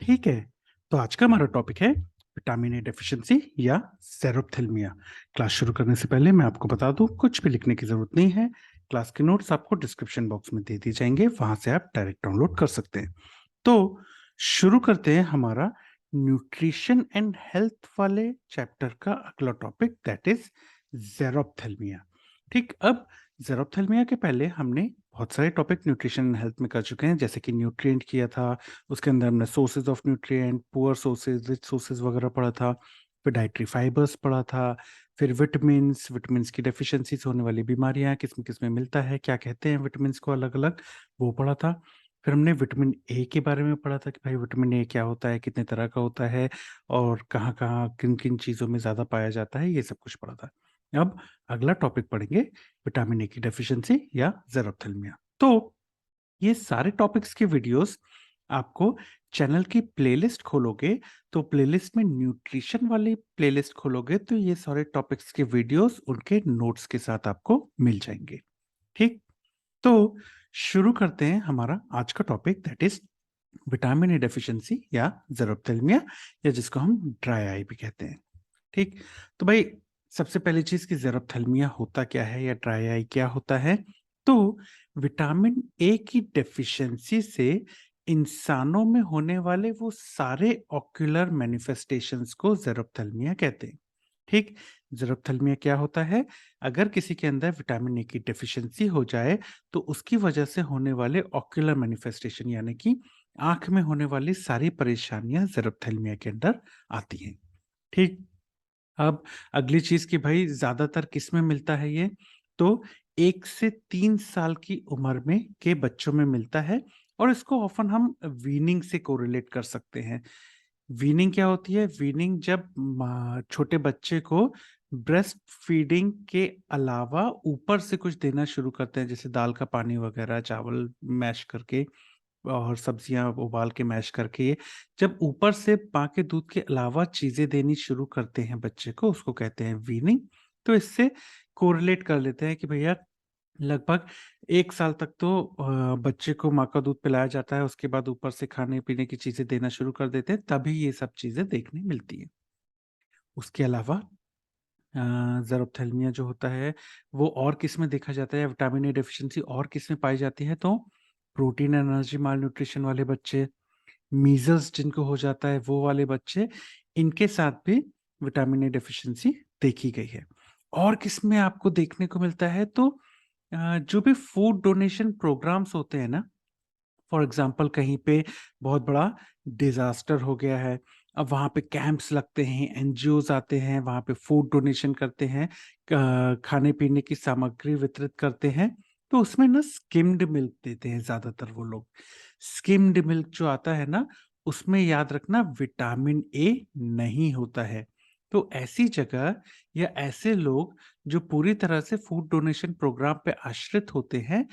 ठीक है, तो आज का हमारा टॉपिक है विटामिन ए डेफिशिएंसी या सेरोथेल्मिया। क्लास शुरू करने से पहले मैं आपको बता दूं, कुछ भी लिखने की जरूरत नहीं है। क्लास के नोट्स आपको डिस्क्रिप्शन बॉक्स में दे दिए जाएंगे, वहां से आप डायरेक्ट डाउनलोड कर सकते हैं। तो शुरू करते हैं हमारा न्यूट्रिशन एंड हेल्थ वाले चैप्टर का अगला टॉपिक, दैट इज जेरोप्थेल्मिया। ठीक, अब जेरोप्थेल्मिया के पहले हमने बहुत सारे टॉपिक न्यूट्रिशन एंड हेल्थ में कर चुके हैं, जैसे कि न्यूट्रिएंट किया था, उसके अंदर हमने sources of nutrient, poor sources, rich sources वगैरह पढ़ा था। फिर डाइटरी फाइबर्स पढ़ा था। फिर विटामिन्स, विटामिन्स की डेफिशिएंसी से होने वाली बीमारियां, किसमें किसमें मिलता है, क्या कहते हैं विटामिन्स को अलग अलग, वो पढ़ा था। फिर हमने विटामिन ए के बारे में पढ़ा था कि भाई विटामिन ए क्या होता है, कितने तरह का होता है, और कहाँ कहाँ किन किन चीज़ों में ज़्यादा पाया जाता है, ये सब कुछ पढ़ा था। अब अगला टॉपिक पढ़ेंगे विटामिन ए की डेफिशिएंसी या जेरोथेल्मिया। तो ये सारे टॉपिक्स के वीडियोस आपको चैनल की प्लेलिस्ट खोलोगे, तो प्लेलिस्ट में न्यूट्रिशन वाली प्लेलिस्ट खोलोगे तो ये सारे टॉपिक्स के वीडियोस उनके नोट्स के साथ आपको मिल जाएंगे। ठीक, तो शुरू करते हैं हमारा आज का topic, that is vitamin A deficiency या जेरोप्थेल्मिया, या जिसको हम ड्राई आई भी कहते हैं। ठीक, तो भाई सबसे पहली चीज कि जेरोप्थेल्मिया होता क्या है या ड्राई आई क्या होता है। तो विटामिन ए की डेफिशिएंसी से इंसानों में होने वाले वो सारे ऑक्यूलर मैनिफेस्टेशंस को जेरोप्थेल्मिया कहते हैं। ठीक, जेरोप्थेल्मिया क्या होता है? अगर किसी के अंदर विटामिन ए की डेफिशिएंसी हो जाए तो उसकी वजह से होने वाले ऑक्यूलर मैनिफेस्टेशन, यानी कि आंख में होने वाली सारी परेशानियां जेरोप्थेल्मिया के अंदर आती हैं। ठीक, अब अगली चीज कि भाई ज्यादातर किस में मिलता है ये? तो 1 से 3 साल की उम्र में के बच्चों में मिलता है, और इसको ऑफन हम वीनिंग से कोरिलेट कर सकते हैं। वीनिंग क्या होती है? वीनिंग जब छोटे बच्चे को ब्रेस्ट फीडिंग के अलावा ऊपर से कुछ देना शुरू करते हैं, जैसे दाल का पानी वगैरह, चावल मैश करके और सब्जियां उबाल के मैश करके, ये जब ऊपर से माँ के दूध के अलावा चीजें देनी शुरू करते हैं बच्चे को, उसको कहते हैं वीनिंग। तो इससे कोरिलेट कर लेते हैं कि भैया लगभग 1 साल तक तो बच्चे को माँ का दूध पिलाया जाता है, उसके बाद ऊपर से खाने पीने की चीजें देना शुरू कर देते हैं, तभी ये सब चीजें देखने मिलती है। उसके अलावा ज़ेरोप्थेल्मिया जो होता है वो और किस में देखा जाता है, विटामिन ए डेफिशिएंसी और किस में पाई जाती है? तो प्रोटीन एनर्जी माल न्यूट्रिशन वाले बच्चे, मीजल्स जिनको हो जाता है वो वाले बच्चे, इनके साथ भी विटामिन ए डेफिशिएंसी देखी गई है। और किस में आपको देखने को मिलता है? तो जो भी फूड डोनेशन प्रोग्राम्स होते हैं ना, फॉर एग्जाम्पल कहीं पे बहुत बड़ा डिजास्टर हो गया है, अब वहाँ पे कैंप्स लगते हैं, एनजीओज आते हैं, वहाँ पे फूड डोनेशन करते हैं, खाने पीने की सामग्री वितरित करते हैं, तो उसमें ना स्किम्ड मिल्क देते हैं ज्यादातर वो लोग। स्किम्ड मिल्क जो आता है ना, उसमें याद रखना विटामिन ए नहीं होता है। तो ऐसी जगह या ऐसे लोग जो पूरी तरह से फूड डोनेशन प्रोग्राम पे आश्रित होते हैं,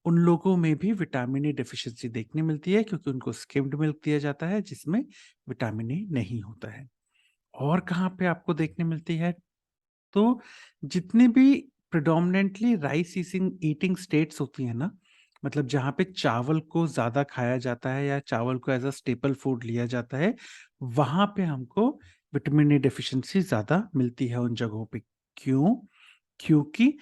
उन लोगों में भी विटामिन ए डेफिशिएंसी देखने मिलती है, क्योंकि उनको स्किम्ड मिल्क दिया जाता है जिसमें विटामिन ए नहीं होता है। और कहाँ पे आपको देखने मिलती है? तो जितने भी प्रेडोमिनेंटली राइस ईसिंग ईटिंग स्टेट्स होती है ना, मतलब जहाँ पे चावल को ज्यादा खाया जाता है या चावल को एज अ स्टेपल फूड लिया जाता है, वहां पे हमको विटामिन ए डेफिशिएंसी ज्यादा मिलती है उन जगहों पे। क्यों? क्योंकि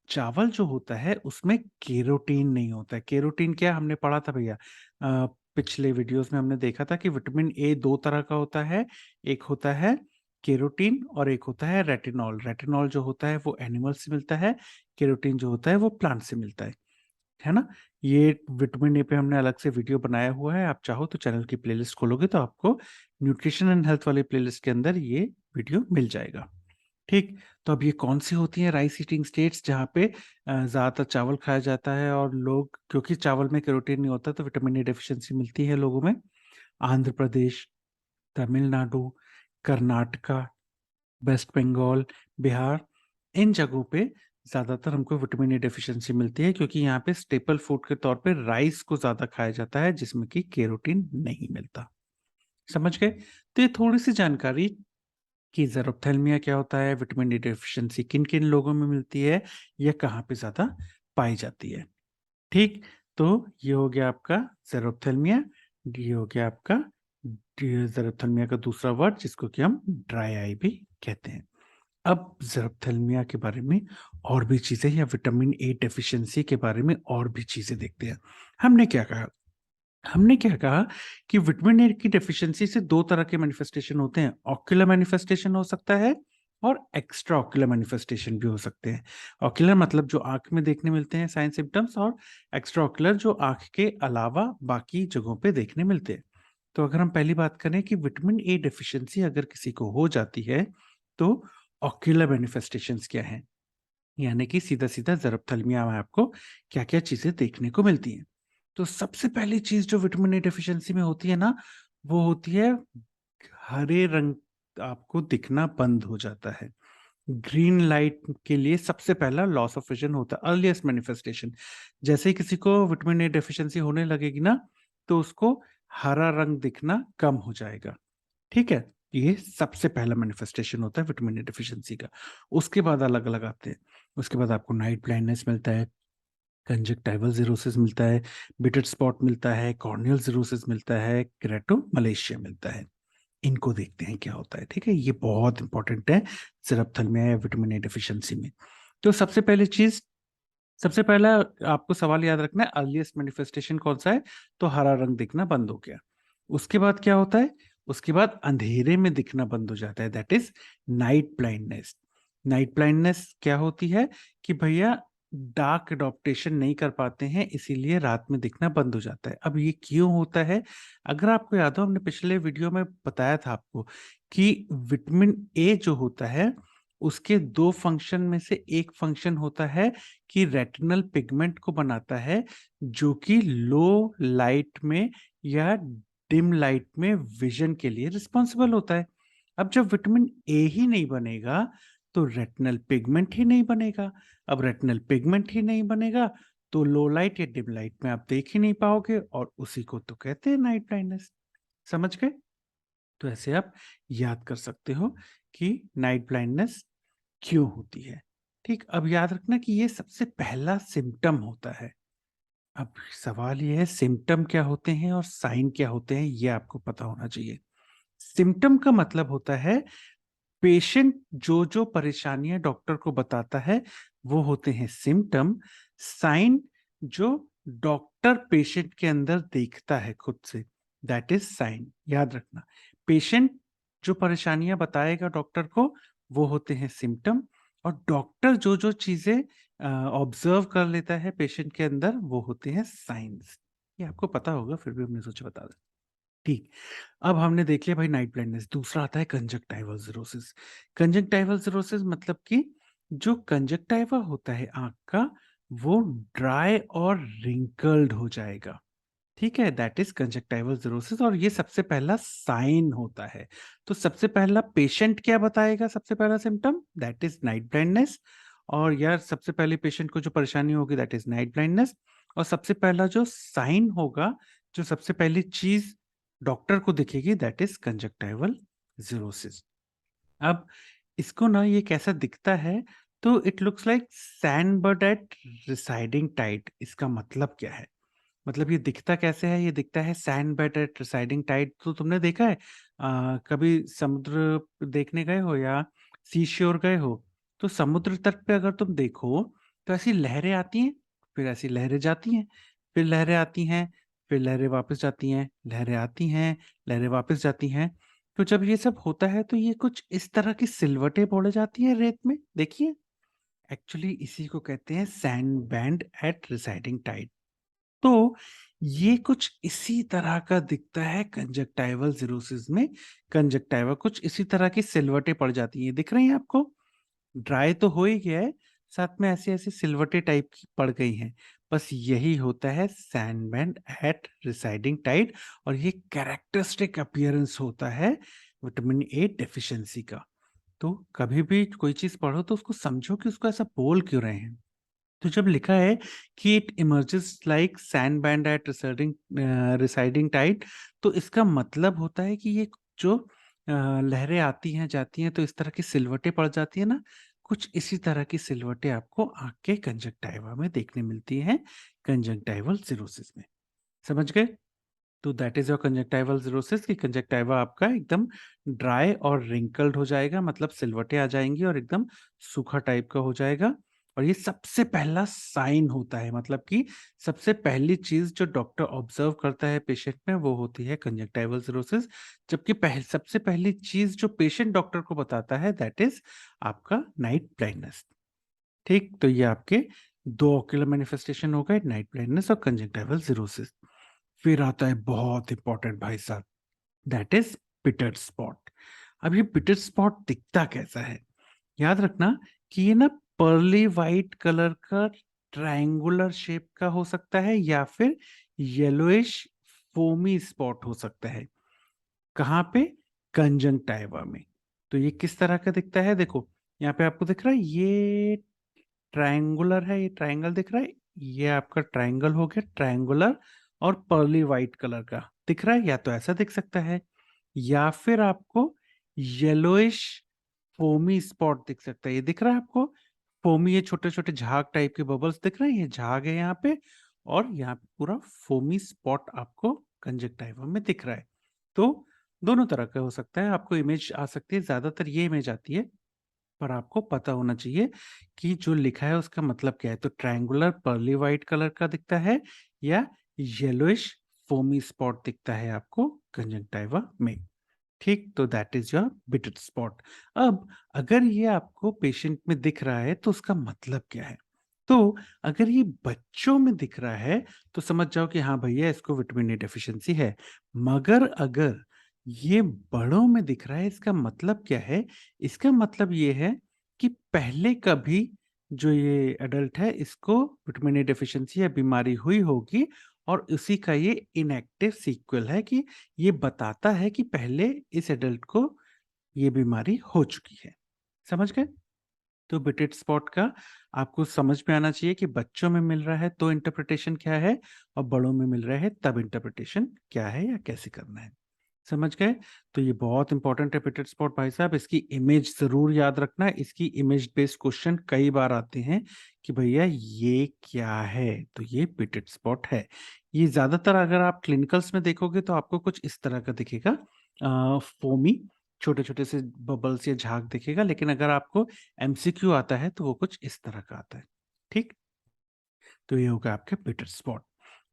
चावल जो होता है उसमें केरोटीन नहीं होता है। केरोटीन क्या हमने पढ़ा था भैया? पिछले वीडियोस में हमने देखा था कि विटामिन ए 2 तरह का होता है। एक होता है केरोटीन और एक होता है रेटिनॉल। रेटिनॉल जो होता है वो एनिमल से मिलता है, केरोटीन जो होता है वो प्लांट से मिलता है ना? ये विटामिन ए पे हमने अलग से वीडियो बनाया हुआ है, आप चाहो तो चैनल की प्लेलिस्ट खोलोगे तो आपको न्यूट्रिशन एंड हेल्थ वाले प्लेलिस्ट के अंदर ये वीडियो मिल जाएगा। ठीक, तो अब ये कौन-सी होती हैं राइस ईटिंग स्टेट्स जहाँ पे ज़्यादातर चावल खाया जाता है, और लोग, क्योंकि चावल में केरोटीन नहीं होता तो विटामिन ए डेफिशिएंसी मिलती है लोगों में। आंध्र प्रदेश, तमिलनाडु, कर्नाटका, वेस्ट बंगाल, बिहार, इन जगहों पे ज़्यादातर हमको विटामिन ए डेफिशिएंसी मिलती है, क्योंकि यहाँ पे स्टेपल फूड के तौर पे राइस को ज़्यादा खाया जाता है जिसमें कि केरोटीन नहीं मिलता। समझ गए? तो ये थोड़ी-सी जानकारी कि ज़ेरोप्थेल्मिया क्या होता है, विटामिन डी डेफिशिएंसी किन-किन लोगों में मिलती है, या कहाँ पे ज़्यादा पाई जाती है। ठीक, तो ये हो गया आपका ज़ेरोप्थेल्मिया, ये हो गया आपका ज़ेरोथेल्मिया का दूसरा वर्ड जिसको कि हम ड्राई आई भी कहते हैं। अब ज़ेरोथेल्मिया के बारे में और भी चीज़ें या विटामिन ए डेफिशिएंसी के बारे में और भी चीज़ें देखते हैं। हमने क्या कहा? हमने क्या कहा कि विटामिन ए की डेफिशिएंसी से 2 तरह के मैनिफेस्टेशन होते हैं। ऑक्यूलर मैनिफेस्टेशन हो सकता है और एक्स्ट्रा ऑक्यूलर मैनिफेस्टेशन भी हो सकते हैं। ऑक्यूलर मतलब जो आँख में देखने मिलते हैं साइन सिम्पटम्स, और एक्स्ट्रा ऑक्यूलर जो आँख के अलावा बाकी जगहों पे देखने मिलते हैं। तो अगर हम पहली बात करें कि विटामिन ए डेफिशिएंसी अगर किसी को हो जाती है, तो ऑक्यूलर मैनिफेस्टेशंस क्या हैं? यानी कि सीधा-सीधा ज़ेरोथेल्मिया में आपको क्या-क्या चीज़ें देखने को मिलती हैं। तो सबसे पहली चीज़ जो विटामिन ए डेफिशिएंसी में होती है ना, वो होती है हरे रंग आपको दिखना बंद हो जाता है। ग्रीन लाइट के लिए सबसे पहला लॉस ऑफ विज़न होता है, अर्लीएस्ट मैनिफेस्टेशन। जैसे ही किसी को विटामिन ए डेफिशिएंसी होने लगेगी ना, तो उसको हरा रंग दिखना कम हो जाएगा। ठीक है? ये सबसे पहला मैनिफेस्टेशन होता है विटामिन ए डेफिशिएंसी का। उसके बाद अलग-अलग आते हैं। उसके बाद आपको नाइट ब्लाइंडनेस मिलता है, कंजक्टिवल ज़िरोसिस मिलता है, बिटेड स्पॉट मिलता है, कॉर्नियल ज़िरोसिस मिलता है, केराटोमलेशिया मिलता है। इनको देखते हैं क्या होता है, ठीक है? ये बहुत इंपॉर्टेंट है ज़ेरोथेल्मिया या विटामिन ए डेफिशिएंसी में। तो सबसे पहला आपको सवाल याद रखना है, अर्लीएस्ट मैनिफेस्टेशन कौन-सा है? तो हरा रंग दिखना बंद हो गया। उसके बाद क्या होता है? उसके बाद अंधेरे में दिखना बंद हो जाता है, that is night blindness. Night blindness क्या होती है कि भैया डार्क एडॉप्टेशन नहीं कर पाते हैं, इसीलिए रात में दिखना बंद हो जाता है। अब ये क्यों होता है? अगर आपको याद हो, हमने पिछले वीडियो में बताया था आपको कि विटामिन ए जो होता है, उसके 2 फंक्शन में से एक फंक्शन होता है कि रेटिनल पिगमेंट को बनाता है, जो कि लो लाइट में या डिम लाइट में विज़न के लिए रिस्पॉन्सिबल होता है। अब जब विटामिन ए ही नहीं बनेगा, तो रेटिनल पिगमेंट ही नहीं बनेगा। अब रेटिनल पिगमेंट ही नहीं बनेगा, तो लो लाइट या डिम लाइट में आप देख ही नहीं पाओगे, और उसी को तो कहते हैं नाइट ब्लाइंडनेस। समझ गए? तो ऐसे आप याद कर सकते हो कि नाइट ब्लाइंडनेस क्यों होती है। ठीक, अब याद रखना कि ये सबसे पहला सिम्पटम होता है। अब सवाल ये है, सिम्पटम क्या होते हैं और साइन क्या होते हैं, ये आपको पता होना चाहिए। सिम्पटम का मतलब होता है पेशेंट जो परेशानियां डॉक्टर को बताता है, वो होते हैं सिम्पटम। साइन जो डॉक्टर पेशेंट के अंदर देखता है खुद से, दैट इज साइन। याद रखना, पेशेंट जो परेशानियां बताएगा डॉक्टर को, वो होते हैं सिम्पटम, और डॉक्टर जो चीजें ऑब्जर्व कर लेता है पेशेंट के अंदर, वो होते हैं साइंस। ये आपको पता होगा, फिर भी हमने सोचा बता दें। ठीक। अब हमने देख लिया भाई नाइट ब्लाइंडनेस। दूसरा आता है कंजक्टिवल ज़िरोसिस। कंजक्टिवल ज़िरोसिस मतलब कि जो कंजक्टिवा होता है आँख का, वो ड्राई और रिंकल्ड हो जाएगा। ठीक है? दैट इज़ कंजक्टिवल ज़िरोसिस, और ये सबसे पहला साइन होता है। तो सबसे पहला पेशेंट क्या बताएगा, सबसे पहला symptom? That is night blindness. और यार सबसे पहले पेशेंट को जो परेशानी होगी, दैट इज़ नाइट ब्लाइंडनेस। और सबसे पहला जो साइन होगा, जो सबसे पहली चीज़ डॉक्टर को दिखेगी, दैट इज़ कंजक्टिवल ज़िरोसिस। अब इसको ना, ये कैसा दिखता है? तो it looks like sandbird at receding tide. इसका मतलब क्या है? मतलब ये दिखता कैसे है? ये दिखता है सैंडबर्ड एट रिसाइडिंग टाइड। तो तुमने देखा है, कभी समुद्र देखने गए हो या सी श्योर गए हो? तो समुद्र तट पे अगर तुम देखो, तो ऐसी लहरें आती हैं, फिर ऐसी लहरें जाती हैं, फिर लहरें आती हैं, फिर लहरें वापस जाती हैं, लहरें आती हैं, लहरें वापस जाती हैं। तो जब ये सब होता है, तो ये कुछ इस तरह की सिलवटें बोले जाती हैं रेत में, देखिए। एक्चुअली इसी को कहते हैं sand band at receding tide. तो ये कुछ इसी तरह का दिखता है कंजक्टिवल ज़िरोसिस में। कंजक्टिवा कुछ इसी तरह की सिलवटें पड़ जाती हैं, दिख रही हैं आपको? ड्राई तो हो ही गया है, साथ में ऐसी-ऐसी सिलवटें टाइप की पड़ गई हैं। बस यही होता है सैंडबैंड एट रिसाइडिंग टाइड, और ये कैरेक्टरिस्टिक अपीयरेंस होता है विटामिन ए डेफिशिएंसी का। तो कभी भी कोई चीज़ पढ़ो, तो उसको समझो कि उसको ऐसा बोल क्यों रहे हैं। तो जब लिखा है कि it emerges like sand band at receding tide, तो इसका मतलब होता है कि ये जो लहरें आती हैं जाती हैं, तो इस तरह की सिलवटें पड़ जाती है ना, कुछ इसी तरह की सिलवटें आपको आंख के कंजक्टिवा में देखने मिलती हैं, कंजक्टिवल सिरोसिस में। समझ गए? तो that is your conjunctival cirrhosis कि कंजक्टाइवा आपका एकदम ड्राई और रिंकल्ड हो जाएगा, मतलब सिलवटें आ जाएंगी और एकदम सूखा टाइप का हो जाएगा। और ये सबसे पहला साइन होता है, मतलब कि सबसे पहली चीज जो डॉक्टर ऑब्जर्व करता है पेशेंट में वो होती है कंजक्टाइवल सिरोसिस। जबकि सबसे पहली चीज जो पेशेंट डॉक्टर को बताता है दैट इज आपका नाइट ब्लाइंडनेस। ठीक, तो ये आपके दो ऑक्यूलर मैनिफेस्टेशन हो गए, नाइट ब्लाइंडनेस और कंजक्टाइवल सिरोसिस। फिर आता है बहुत इंपॉर्टेंट भाई साहब, दैट इज पिटर स्पॉट। अब ये पिटर स्पॉट दिखता कैसा है? याद रखना कि ये ना पर्ली वाइट कलर का ट्रायंगुलर शेप का हो सकता है या फिर येलोइश फोमी स्पॉट हो सकता है। कहाँ पे? कंजंक्टाइवा में। तो ये किस तरह का दिखता है? देखो यहाँ पे आपको दिख रहा है, ये ट्रायंगुलर है, ये ट्रायंगल दिख रहा है, ये आपका ट्रायंगल हो गया ट्रायंगुलर और पर्ली वाइट कलर का दिख रहा है। या तो ऐसा दिख सकता है या फिर आपको येलोइश फोमी स्पॉट दिख सकता है। ये दिख रहा है आपको फोमी, ये छोटे छोटे झाग टाइप के बबल्स दिख रहे हैं, ये झाग है यहाँ पे, और यहाँ पे पूरा फोमी स्पॉट आपको कंजक्टाइवा में दिख रहा है। तो दोनों तरह का हो सकता है, आपको इमेज आ सकती है, ज्यादातर ये इमेज आती है, पर आपको पता होना चाहिए कि जो लिखा है उसका मतलब क्या है। तो ट्रायंगुलर पर्ली वाइट कलर का दिखता है या येलोइश फोमी स्पॉट दिखता है आपको कंजंक्टिवा में। ठीक, तो that is your bitter spot. अब अगर ये आपको पेशेंट में दिख रहा है तो उसका मतलब क्या है? तो अगर ये बच्चों में दिख रहा है तो समझ जाओ कि हाँ भैया इसको विटामिन ए डेफिशिएंसी है। मगर अगर ये बड़ों में दिख रहा है, इसका मतलब क्या है? इसका मतलब ये है कि पहले कभी जो ये एडल्ट है इसको विटामिन ए डेफिशिएंसी या बीमारी हुई होगी, और उसी का ये इनएक्टिव सीक्वल है कि ये बताता है कि पहले इस एडल्ट को ये बीमारी हो चुकी है। समझ गए? तो बिटेड स्पॉट का आपको समझ में आना चाहिए कि बच्चों में मिल रहा है तो इंटरप्रिटेशन क्या है, और बड़ों में मिल रहा है तब इंटरप्रिटेशन क्या है या कैसे करना है। समझ गए? तो ये बहुत इंपॉर्टेंट है पिटेड स्पॉट भाई साहब, इसकी इमेज जरूर याद रखना। इसकी इमेज बेस्ड क्वेश्चन कई बार आते हैं कि भैया ये क्या है, तो ये पिटेड स्पॉट है। ये ज्यादातर अगर आप क्लिनिकल्स में देखोगे तो आपको कुछ इस तरह का दिखेगा, फोमी छोटे छोटे से बबल्स या झाग दिखेगा, लेकिन अगर आपको एमसीक्यू आता है तो वो कुछ इस तरह का आता है। ठीक, तो ये होगा आपके पिटर स्पॉट।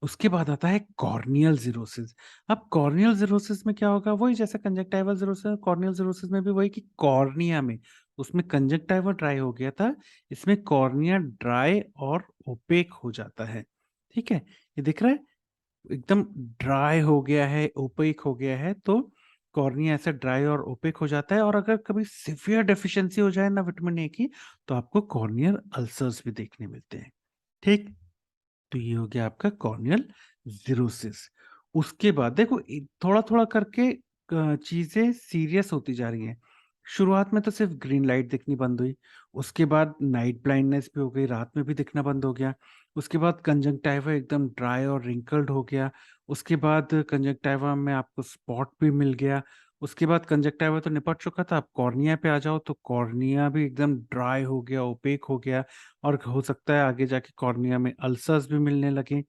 उसके बाद आता है कॉर्नियल जीरोसिस। अब कॉर्नियल जीरोसिस में क्या होगा? वही जैसा कंजक्टिवल जीरोसिस, कॉर्नियल जीरोसिस में भी वही कि कॉर्निया में, उसमें कंजक्टिवा ड्राई हो गया था, इसमें कॉर्निया ड्राई और ओपेक हो जाता है। ठीक है, ये दिख रहा है एकदम ड्राई हो गया है, ओपेक हो गया है, तो कॉर्निया ऐसा ड्राई और ओपेक हो जाता है। और अगर कभी सिवियर डेफिशिएंसी हो जाए ना विटामिन ए की, तो आपको कॉर्नियल अल्सर्स भी देखने मिलते हैं। ठीक, तो ये हो गया आपका कॉर्नियल जीरोसिस। उसके बाद देखो थोड़ा थोड़ा करके चीजें सीरियस होती जा रही हैं। शुरुआत में तो सिर्फ ग्रीन लाइट दिखनी बंद हुई, उसके बाद नाइट ब्लाइंडनेस भी हो गई, रात में भी दिखना बंद हो गया। उसके बाद कंजंक्टिवा एकदम ड्राई और रिंकल्ड हो गया। उसके बाद कंजंक्टिवा में आपको स्पॉट भी मिल गया। उसके बाद कंजंक्टिवा तो निपट चुका था, अब कॉर्निया पे आ जाओ तो कॉर्निया भी एकदम ड्राई हो गया, ओपेक हो गया, और हो सकता है आगे जाके कॉर्निया में अल्सर्स भी मिलने लगे।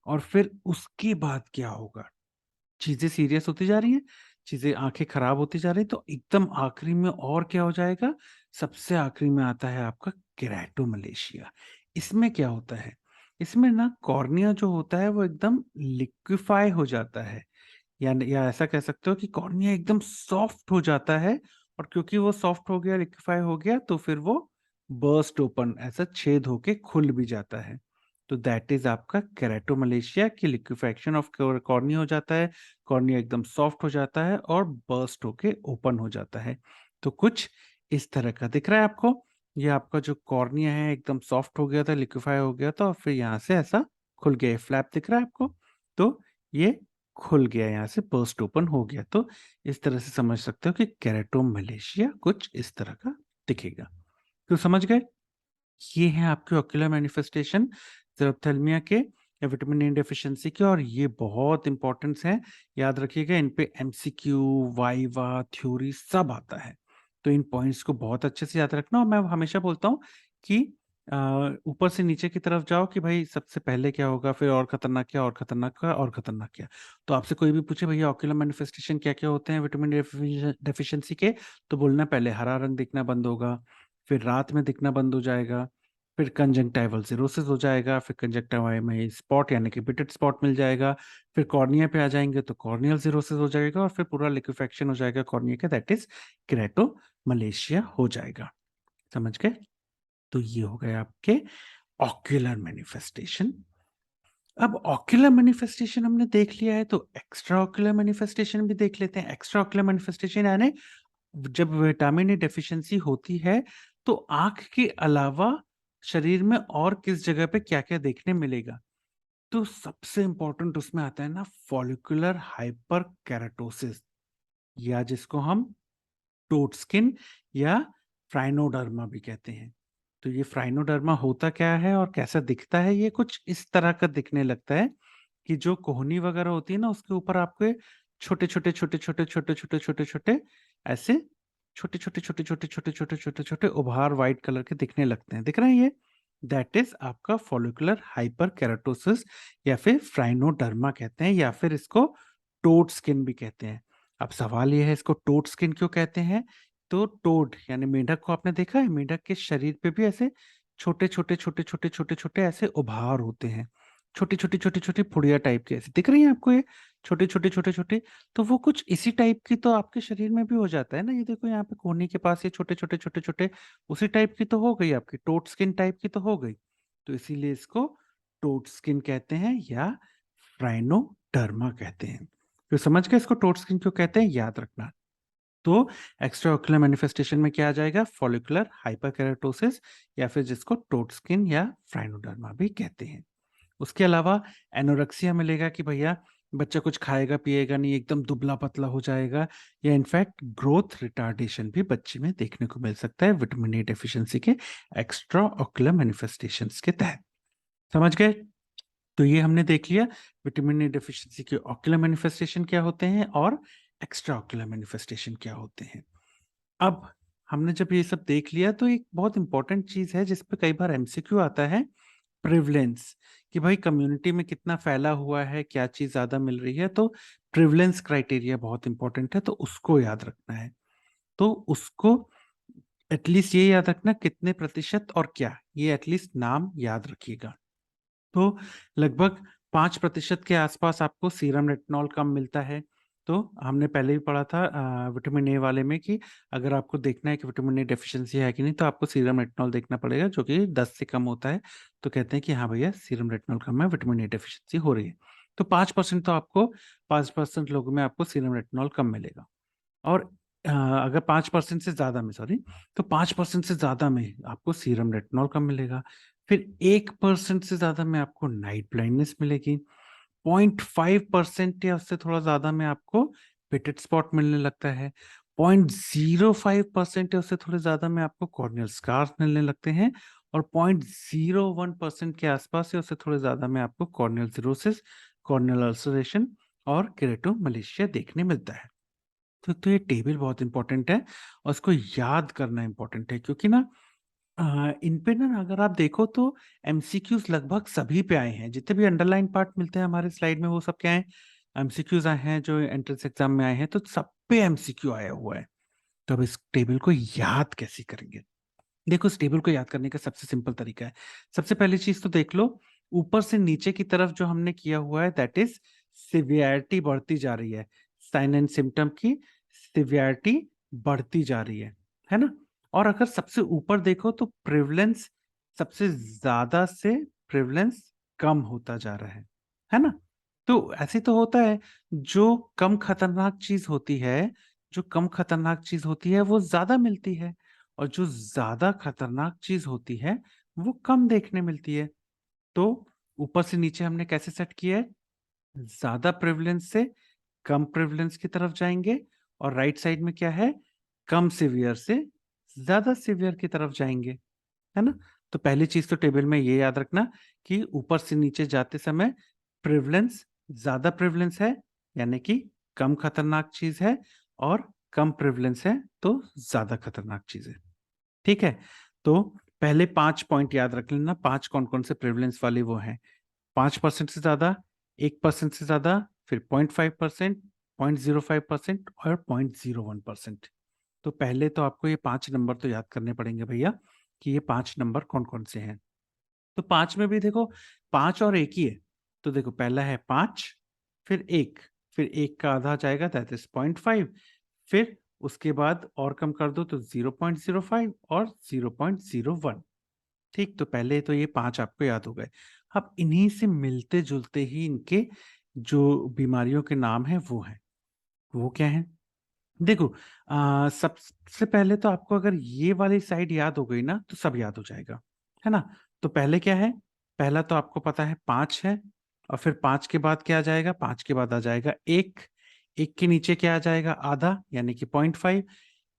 और फिर उसके बाद क्या होगा? चीजें सीरियस होती जा रही हैं, चीजें आंखें खराब होती जा रही हैं, तो एकदम आखिरी में और क्या हो जाएगा? सबसे आखिरी में आता है आपका केराटोमलेशिया। इसमें क्या होता है? इसमें ना कॉर्निया जो होता है वो एकदम लिक्विफाई हो जाता है, या ऐसा कह सकते हो कि कॉर्निया एकदम सॉफ्ट हो जाता है। और क्योंकि वो सॉफ्ट हो गया, लिक्विफाई हो गया, तो फिर वो बर्स्ट ओपन, ऐसा छेद होके खुल भी जाता है। तो दैट इज आपका केराटोमलेशिया की लिक्विफैक्शन ऑफ कॉर्निया हो जाता है, कॉर्निया एकदम सॉफ्ट हो जाता है और बर्स्ट होके ओपन हो जाता है। तो कुछ इस तरह का दिख रहा है आपको। ये आपका जो कॉर्निया है एकदम सॉफ्ट हो गया था, लिक्विफाई हो गया था, और फिर यहाँ से ऐसा खुल गया, फ्लैप दिख रहा है आपको। तो ये खुल गया, यहाँ से बर्स्ट ओपन हो गया। तो इस तरह से समझ सकते हो कि केराटोमलेशिया कुछ इस तरह का दिखेगा। तो समझ गए? ये हैं आपके ऑक्यूलर मैनिफेस्टेशन ज़ेरोप्थेल्मिया के या विटामिन ए डेफिशिएंसी के, और ये बहुत इंपॉर्टेंट्स हैं। याद रखिएगा, इन पे एमसीक्यू, वाइवा, थ्योरी सब आता है। तो इन पॉइंट्स को बहुत अच्छे से याद रखना। और मैं हमेशा बोलता हूँ कि ऊपर से नीचे की तरफ जाओ कि भाई सबसे पहले क्या होगा, फिर और खतरनाक क्या, और खतरनाक क्या, और खतरनाक क्या। तो आपसे कोई भी पूछे भैया ऑक्यूलर मैनिफेस्टेशन क्या क्या होते हैं विटामिन डेफिशिएंसी के, तो बोलना पहले हरा रंग दिखना बंद होगा, फिर रात में दिखना बंद हो जाएगा, फिर कंजंक्टाइवल सिरोसिस हो जाएगा, फिर कंजंक्टिवा में स्पॉट यानी कि बिटेड स्पॉट मिल जाएगा, फिर कॉर्निया पे आ जाएंगे तो कॉर्नियल सिरोसिस हो जाएगा, और फिर पूरा लिक्विफेक्शन हो जाएगा कॉर्निया का, दैट इज केराटोमलेशिया हो जाएगा। समझ गए? तो ये हो गए आपके ऑक्यूलर मैनिफेस्टेशन। अब ऑक्यूलर मैनिफेस्टेशन हमने देख लिया है, तो एक्स्ट्रा ऑक्यूलर मैनिफेस्टेशन भी देख लेते हैं। एक्स्ट्रा ऑक्यूलर मैनिफेस्टेशन यानी जब विटामिन ए डेफिशिएंसी होती है तो आंख के अलावा शरीर में और किस जगह पे क्या क्या देखने मिलेगा। तो सबसे इंपॉर्टेंट उसमें आता है ना फॉलिकुलर हाइपर केराटोसिस, या जिसको हम टोट स्किन या फ्राइनोडर्मा भी कहते हैं। तो ये फ्राइनोडर्मा होता क्या है और कैसा दिखता है, ये कुछ इस तरह का दिखने लगता है कि जो कोहनी वगैरह होती है ना उसके ऊपर आपके छोटे छोटे छोटे छोटे छोटे छोटे छोटे छोटे ऐसे छोटे छोटे छोटे छोटे छोटे छोटे छोटे छोटे उभार व्हाइट कलर के दिखने लगते हैं। दिख रहे हैं ये? दैट इज आपका फॉलिकुलर हाइपर केराटोसिस, या फिर फ्राइनोडर्मा कहते हैं, या फिर इसको टोड स्किन भी कहते हैं। अब सवाल ये है इसको टोड स्किन क्यों कहते हैं? तो टोड यानी मेंढक को आपने देखा है, मेंढक के शरीर पे भी ऐसे छोटे छोटे छोटे छोटे छोटे छोटे ऐसे उभार होते हैं, छोटी छोटी छोटी छोटी फुड़िया टाइप की ऐसी दिख रही है आपको ये, छोटे छोटे छोटे छोटे। तो वो कुछ इसी टाइप की तो आपके शरीर में भी हो जाता है ना, ये देखो यहाँ पे कोहनी के पास ये छोटे छोटे छोटे छोटे उसी टाइप की तो हो गई, आपकी टोट स्किन टाइप की तो हो गई। तो इसीलिए इसको टोट स्किन कहते हैं या फ्राइनोडर्मा कहते हैं। तो समझ गए इसको टोट स्किन क्यों कहते हैं, याद रखना। तो एक्स्ट्रा ऑक्यूलर मैनिफेस्टेशन में क्या आ जाएगा, फॉलिकुलर हाइपरकेराटोसिस, या फिर जिसको टोट स्किन या फ्राइनोडर्मा भी कहते हैं। उसके अलावा एनोरेक्सिया मिलेगा कि भैया बच्चा कुछ खाएगा पिएगा नहीं, एकदम दुबला पतला हो जाएगा, या इनफैक्ट ग्रोथ रिटार्डेशन भी बच्चे में देखने को मिल सकता है विटामिन ए डेफिशिएंसी के एक्स्ट्रा ऑक्यूलर मैनिफेस्टेशंस के तहत। समझ गए? तो ये हमने देख लिया विटामिन ए डेफिशिएंसी के ऑक्यूलर मैनिफेस्टेशन क्या होते हैं और एक्स्ट्रा ऑक्यूलर मैनिफेस्टेशन क्या होते हैं। अब हमने जब ये सब देख लिया तो एक बहुत इंपॉर्टेंट चीज है जिस पे कई बार एमसीक्यू आता है, प्रिवलेंस, कि भाई कम्युनिटी में कितना फैला हुआ है, क्या चीज ज्यादा मिल रही है। तो प्रिवलेंस क्राइटेरिया बहुत इंपॉर्टेंट है, तो उसको याद रखना है। तो उसको एटलीस्ट ये याद रखना कितने प्रतिशत और क्या, ये एटलीस्ट नाम याद रखिएगा। तो लगभग 5% के आसपास आपको सीरम रेटिनॉल कम मिलता है। तो हमने पहले भी पढ़ा था विटामिन ए वाले में कि अगर आपको देखना है कि विटामिन ए डेफिशिएंसी है कि नहीं, तो आपको सीरम रेटिनॉल देखना पड़ेगा जो कि 10 से कम होता है। तो कहते हैं कि हाँ भैया सीरम रेटिनॉल कम है, विटामिन ए डेफिशिएंसी हो रही है। तो 5% तो आपको 5% लोगों में आपको सीरम रेटिनॉल कम मिलेगा। और अगर 5% से ज्यादा में, सॉरी, तो 5% से ज्यादा में आपको सीरम रेटिनॉल कम मिलेगा। फिर 1% से ज्यादा में आपको नाइट ब्लाइंडनेस मिलेगी। 0.5% या उससे थोड़ा ज्यादा में आपको पिटेड स्पॉट मिलने लगता है। 0.05% या उससे थोड़े ज्यादा में आपको कॉर्नियल स्कार्स मिलने लगते हैं। और 0.01% के आसपास या उससे थोड़े ज्यादा में आपको कॉर्नियल सिरोसिस, कॉर्नियल अल्सरेशन और केरेटोमलेशिया देखने मिलता है। तो ये टेबल बहुत इंपॉर्टेंट है और इसको याद करना इंपॉर्टेंट है, क्योंकि ना इन पे ना अगर आप देखो तो एमसीक्यूज लगभग सभी पे आए हैं, जितने भी अंडरलाइन पार्ट मिलते हैं हमारे स्लाइड में वो सब क्या है, एमसीक्यूज आए हैं जो एंट्रेंस एग्जाम में आए हैं, तो सब पे एमसीक्यू आया हुआ है। तो अब इस टेबल को याद कैसे करेंगे? देखो इस टेबल को याद करने का सबसे सिंपल तरीका है, सबसे पहली चीज तो देख लो ऊपर से नीचे की तरफ जो हमने किया हुआ है दैट इज सिवियरिटी बढ़ती जा रही है, साइन एंड सिम्टम की सिवियरिटी बढ़ती जा रही है ना। और अगर सबसे ऊपर देखो तो प्रिवलेंस सबसे ज्यादा से प्रिवलेंस कम होता जा रहा है ना। तो ऐसे तो होता है, जो कम खतरनाक चीज होती है, जो कम खतरनाक चीज होती है वो ज्यादा मिलती है, और जो ज्यादा खतरनाक चीज होती है वो कम देखने मिलती है। तो ऊपर से नीचे हमने कैसे सेट किया है, ज्यादा प्रेवलेंस से कम प्रेवलेंस की तरफ जाएंगे, और राइट साइड में क्या है, कम सिवियर से ज्यादा सिवियर की तरफ जाएंगे, है ना। तो पहली चीज तो टेबल में ये याद रखना कि ऊपर से नीचे जाते समय प्रेवलेंस ज्यादा प्रेवलेंस है यानी कि कम खतरनाक चीज है, और कम प्रेवलेंस है तो ज्यादा खतरनाक चीज है। ठीक है। तो पहले 5 पॉइंट याद रख लेना, 5 कौन कौन से प्रेवलेंस वाले वो हैं। 5% से ज्यादा, 1% से ज्यादा, फिर 0.5%, 0.05% और 0.01%। तो पहले तो आपको ये 5 नंबर तो याद करने पड़ेंगे भैया कि ये 5 नंबर कौन कौन से हैं। तो 5 में भी देखो 5 और 1 ही है। तो देखो पहला है 5, फिर 1, फिर 1 का आधा जाएगा दैट इज 0.5, फिर उसके बाद और कम कर दो तो 0.05 और 0.01। ठीक, तो पहले तो ये 5 आपको याद हो गए। अब इन्हीं से मिलते जुलते ही इनके जो बीमारियों के नाम है वो क्या है? देखो सबसे पहले तो आपको अगर ये वाली साइड याद हो गई ना तो सब याद हो जाएगा, है ना। तो पहले क्या है? पहला तो आपको पता है 5 है, और फिर 5 के बाद क्या आ जाएगा? 5 के बाद आ जाएगा 1, 1 के नीचे क्या आ जाएगा? आधा, यानी कि 0.5,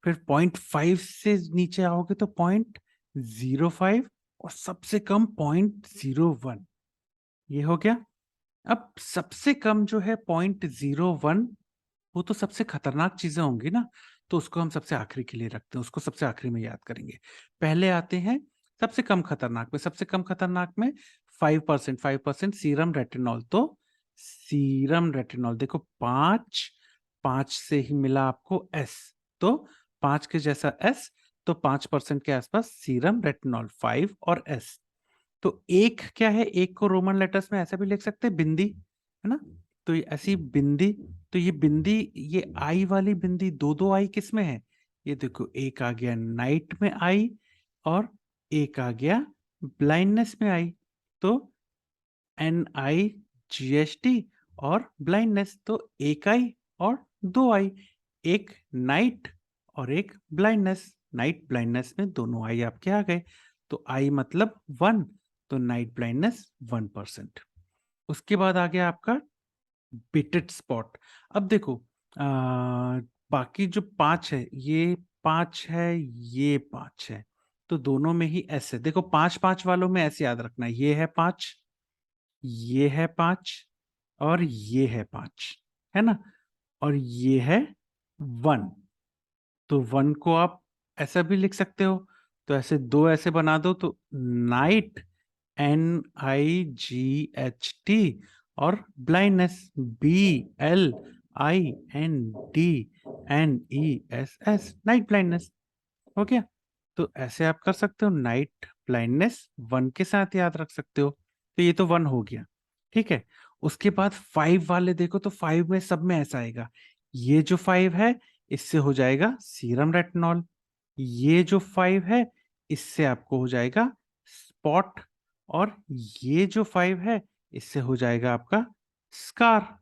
फिर 0.5 से नीचे आओगे तो 0.05 और सबसे कम 0.01। ये हो गया। अब सबसे कम जो है 0.01, वो तो सबसे खतरनाक चीजें होंगी ना, तो उसको हम सबसे आखिरी के लिए रखते हैं, उसको सबसे आखिरी में याद करेंगे। पहले आते हैं सबसे कम खतरनाक में। सबसे कम खतरनाक में 5% सीरम रेटिनॉल। तो सीरम रेटिनॉल देखो 5 से ही मिला आपको एस, तो 5 के जैसा एस, तो 5% के आसपास सीरम रेटिनॉल 5 और एस। तो एक क्या है? एक को रोमन लेटर्स में ऐसा भी लिख सकते हैं, बिंदी, है ना। तो ये ऐसी बिंदी, तो ये बिंदी, ये आई वाली बिंदी, दो आई किस में है? ये देखो, एक आ गया नाइट में आई और एक आ गया ब्लाइंडनेस में आई। तो NIGHT और ब्लाइंडनेस, तो एक आई और दो आई, एक नाइट और एक ब्लाइंडनेस। नाइट ब्लाइंडनेस में दोनों आई आपके आ गए, तो आई मतलब 1, तो नाइट ब्लाइंडनेस 1%। उसके बाद आ गया आपका बिटेड स्पॉट। अब देखो बाकी जो 5 है, ये 5 है, ये 5 है, तो दोनों में ही एस है। देखो 5 वालों में ऐसे याद रखना, ये है 5, ये है 5 और ये है 5, है ना। और ये है 1, तो 1 को आप ऐसा भी लिख सकते हो। तो ऐसे दो ऐसे बना दो तो नाइट, NIGHT, और ब्लाइंडनेस BLINDNESS, नाइट ब्लाइंडनेस। हो गया। तो ऐसे आप कर सकते हो, नाइट ब्लाइंडनेस 1 के साथ याद रख सकते हो। तो ये तो 1 हो गया, ठीक है। उसके बाद 5 वाले देखो, तो 5 में सब में ऐसा आएगा। ये जो 5 है, इससे हो जाएगा सीरम रेटिनॉल। ये जो 5 है, इससे आपको हो जाएगा स्पॉट। और ये जो 5 है, इससे हो जाएगा आपका स्कार,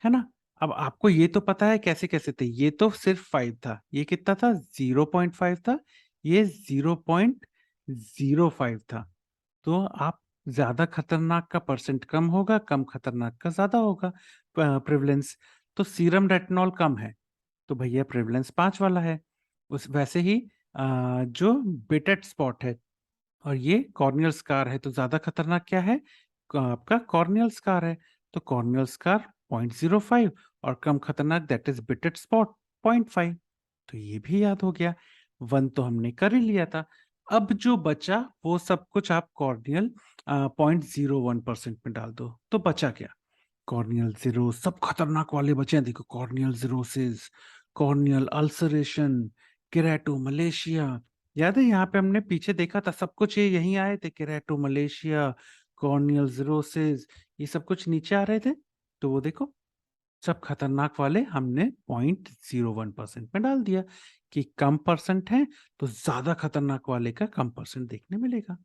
है ना। अब आपको ये तो पता है कैसे कैसे थे। ये तो सिर्फ 5 था, ये कितना था? 0.5 था, ये 0.05 था। तो आप ज्यादा खतरनाक का परसेंट कम होगा, कम खतरनाक का ज्यादा होगा प्रेवलेंस। तो सीरम रेटिनॉल कम है, तो भैया प्रेवलेंस 5 वाला है। उस वैसे ही जो बिटेड स्पॉट है और ये कॉर्नियल स्कार है, तो ज्यादा खतरनाक क्या है? आपका कॉर्नियल स्कार है, तो कॉर्नियल स्कार 0.05, और कम खतरनाक दैट इज बिटेड स्पॉट 0.5। तो ये भी याद हो गया। 1 तो हमने कर ही लिया था। अब जो बचा वो सब कुछ आप कॉर्नियल 0.01% में डाल दो, तो बचा क्या? कॉर्नियल जीरो, सब खतरनाक वाले बचे हैं। देखो, corneal xerosis, corneal ulceration, kerato Malaysia. याद है यहाँ पे हमने पीछे देखा था, सब कुछ ये यहीं आए थे, केराटो मलेशिया, कॉर्नियल जीरोसिस, ये सब कुछ नीचे आ रहे थे। तो वो देखो, सब खतरनाक वाले हमने 0.01% में डाल दिया कि कम परसेंट है तो ज्यादा खतरनाक वाले का कम परसेंट देखने मिलेगा।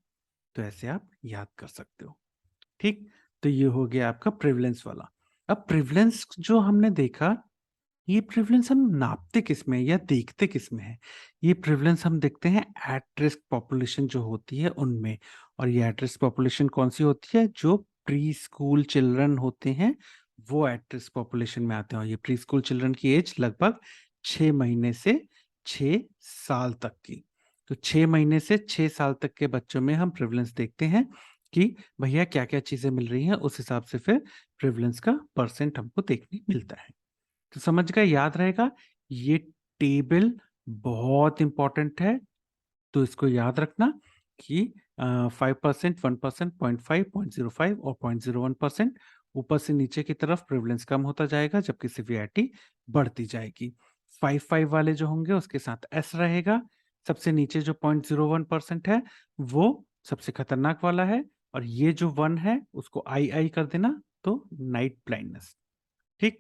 तो ऐसे आप याद कर सकते हो, ठीक। तो ये हो गया आपका प्रेवलेंस वाला। अब प्रेवलेंस जो हमने देखा, ये प्रेवलेंस हम नापते किस में या देखते किस में है? ये प्रेवलेंस हम देखते हैं एट रिस्क पॉपुलेशन जो होती है उनमें। और ये एट रिस्क पॉपुलेशन कौन सी होती है? जो प्री स्कूल चिल्ड्रन होते हैं, वो एट रिस्क पॉपुलेशन में आते हैं। और ये प्री स्कूल चिल्ड्रन की एज लगभग 6 महीने से 6 साल तक की। तो 6 महीने से 6 साल तक के बच्चों में हम प्रेवलेंस देखते हैं कि भैया क्या क्या चीजें मिल रही हैं, उस हिसाब से फिर प्रेवलेंस का परसेंट हमको देखने मिलता है। तो समझ गए, याद रहेगा। ये टेबल बहुत इंपॉर्टेंट है, तो इसको याद रखना। कि 5%, 1%, 0.5, 0.05 और 0.01% ऊपर से नीचे की तरफ प्रिवलेंस कम होता जाएगा जबकि सिवियरिटी बढ़ती जाएगी। 5 वाले जो होंगे उसके साथ एस रहेगा। सबसे नीचे जो 0.01% है वो सबसे खतरनाक वाला है, और ये जो 1 है उसको आई कर देना, तो नाइट ब्लाइंडनेस। ठीक,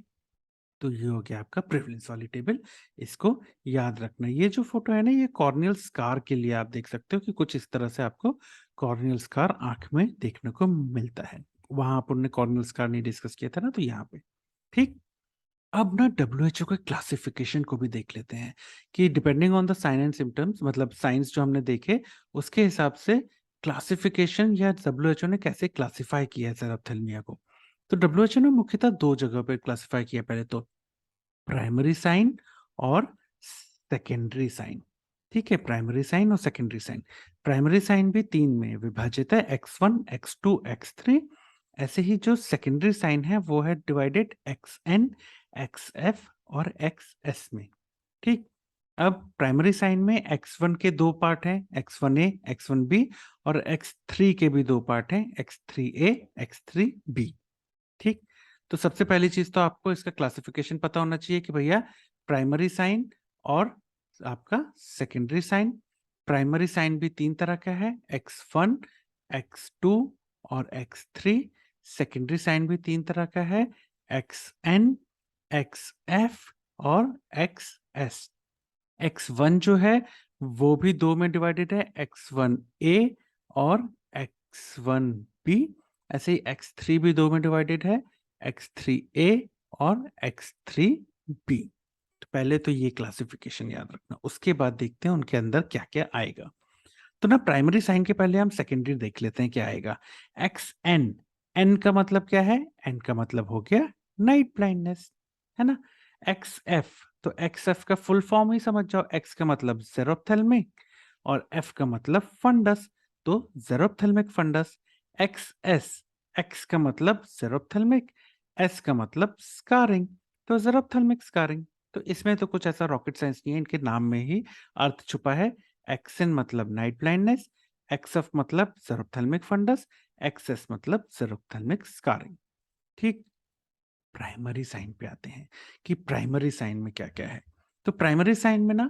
तो ये हो गया आपका प्रिवलेंस वाली टेबल, इसको याद रखना। ये जो फोटो है ना, ये कॉर्नियल स्कार के लिए आप देख सकते हो कि कुछ इस तरह से आपको कॉर्नियल स्कार आंख में देखने को मिलता है। वहां अपन ने कॉर्नियल स्कार नहीं डिस्कस किया था ना, तो यहाँ पे। ठीक, अब ना WHO के क्लासिफिकेशन को भी देख लेते हैं कि depending on the sign and symptoms, मतलब साइंस जो हमने देखे उसके हिसाब से क्लासिफिकेशन या WHO ने कैसे क्लासिफाई किया है सेरोथेल्मिया को। तो WHO ने मुख्यतः 2 जगह पे क्लासिफाई किया, पहले तो प्राइमरी साइन और सेकेंडरी साइन। ठीक है, प्राइमरी साइन और सेकेंडरी साइन। प्राइमरी साइन भी 3 में विभाजित है, X1, X2, X3। ऐसे ही जो सेकेंडरी साइन है वो है डिवाइडेड XN, XF और XS में। ठीक, अब प्राइमरी साइन में X1 के 2 पार्ट हैं, X1A, X1B, और X3 के भी 2 पार्ट हैं, X3A, X3B। ठीक, तो सबसे पहली चीज तो आपको इसका क्लासिफिकेशन पता होना चाहिए कि भैया प्राइमरी साइन और आपका सेकेंडरी साइन। प्राइमरी साइन भी 3 तरह का है, X1, X2 और X3। सेकेंडरी साइन भी 3 तरह का है, XN, XF और XS। X1 जो है वो भी 2 में डिवाइडेड है, X1A और X1B। ऐसे ही X3 भी 2 में डिवाइडेड है, X3A और X3B। तो पहले तो ये क्लासिफिकेशन याद रखना, उसके बाद देखते हैं उनके अंदर क्या क्या आएगा। तो ना प्राइमरी साइन के पहले हम सेकेंडरी देख लेते हैं क्या आएगा। XN, N का मतलब क्या है? N का मतलब हो गया नाइट ब्लाइंडनेस, है ना। XF, तो XF का फुल फॉर्म ही समझ जाओ, X का मतलब जेरोप्थेल्मिक और F का मतलब फंडस, तो जेरोप्थेल्मिक फंडस। XS, X का मतलब जेरोप्थेल्मिक, S का मतलब स्कारिंग, तो जेरोप्थेल्मिक स्कारिंग। तो इसमें तो कुछ ऐसा रॉकेट साइंस नहीं है, इनके नाम में ही अर्थ छुपा है। एक्सन मतलब नाइट ब्लाइंडनेस, एक्सएफ मतलब जेरोप्थेल्मिक फंडस, एक्सएस मतलब जेरोप्थेल्मिक स्कारिंग। ठीक, प्राइमरी साइन पे आते हैं कि प्राइमरी साइन में क्या क्या है। तो प्राइमरी साइन में ना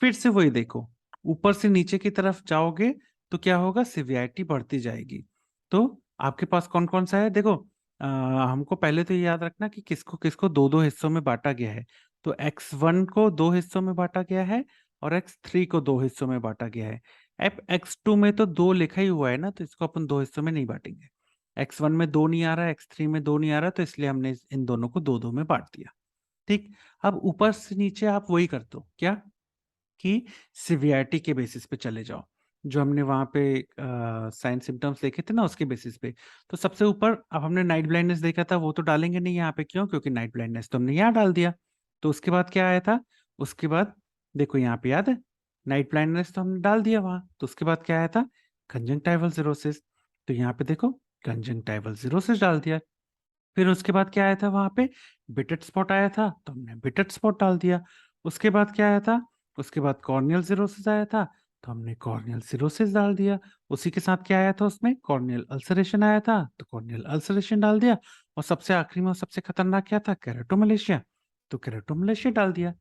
फिर से वही देखो, ऊपर से नीचे की तरफ जाओगे तो क्या होगा, सिवियरिटी बढ़ती जाएगी। तो आपके पास कौन कौन सा है देखो, हमको पहले तो ये याद रखना कि किसको किसको 2-2 हिस्सों में बांटा गया है। तो X1 को 2 हिस्सों में बांटा गया है और X3 को 2 हिस्सों में बांटा गया है। अब X2 में तो 2 लिखा ही हुआ है ना, तो इसको अपन 2 हिस्सों में नहीं बांटेंगे। X1 में 2 नहीं आ रहा है, X3 में 2 नहीं आ रहा, तो इसलिए हमने इन दोनों को 2-2 में बांट दिया। ठीक, अब ऊपर से नीचे आप वही कर दो, क्या कि सिवियरिटी के बेसिस पे चले जाओ, जो हमने वहां पे साइन सिम्टम्स देखे थे ना उसके बेसिस पे। तो सबसे ऊपर अब हमने नाइट ब्लाइंडनेस देखा था, वो तो डालेंगे नहीं यहाँ पे, क्यों? क्योंकि नाइट ब्लाइंडनेस तो हमने यहाँ डाल दिया। तो उसके बाद क्या आया था, उसके बाद देखो यहाँ पे याद है, नाइट ब्लाइंडनेस तो हमने डाल दिया वहां, तो उसके बाद क्या आया था, कंजंक्टाइवल सिरोसिस। तो यहाँ पे देखो कंजंक्टाइवल सिरोसिस डाल दिया। फिर उसके बाद क्या आया था, वहां पे बिटेड स्पॉट आया था, तो हमने बिटेड स्पॉट डाल दिया। उसके बाद क्या आया था, उसके बाद कॉर्नियल सिरोसिस आया था, तो हमने कॉर्नियल सिरोसिस डाल दिया। उसी के साथ क्या आया था, उसमें कॉर्नियल अल्सरेशन आया था, तो कॉर्नियल अल्सरेशन डाल दिया। और सबसे आखिरी में और सबसे खतरनाक क्या था, केराटोमलेशिया, तो केराटोमलेशिया डाल दिया।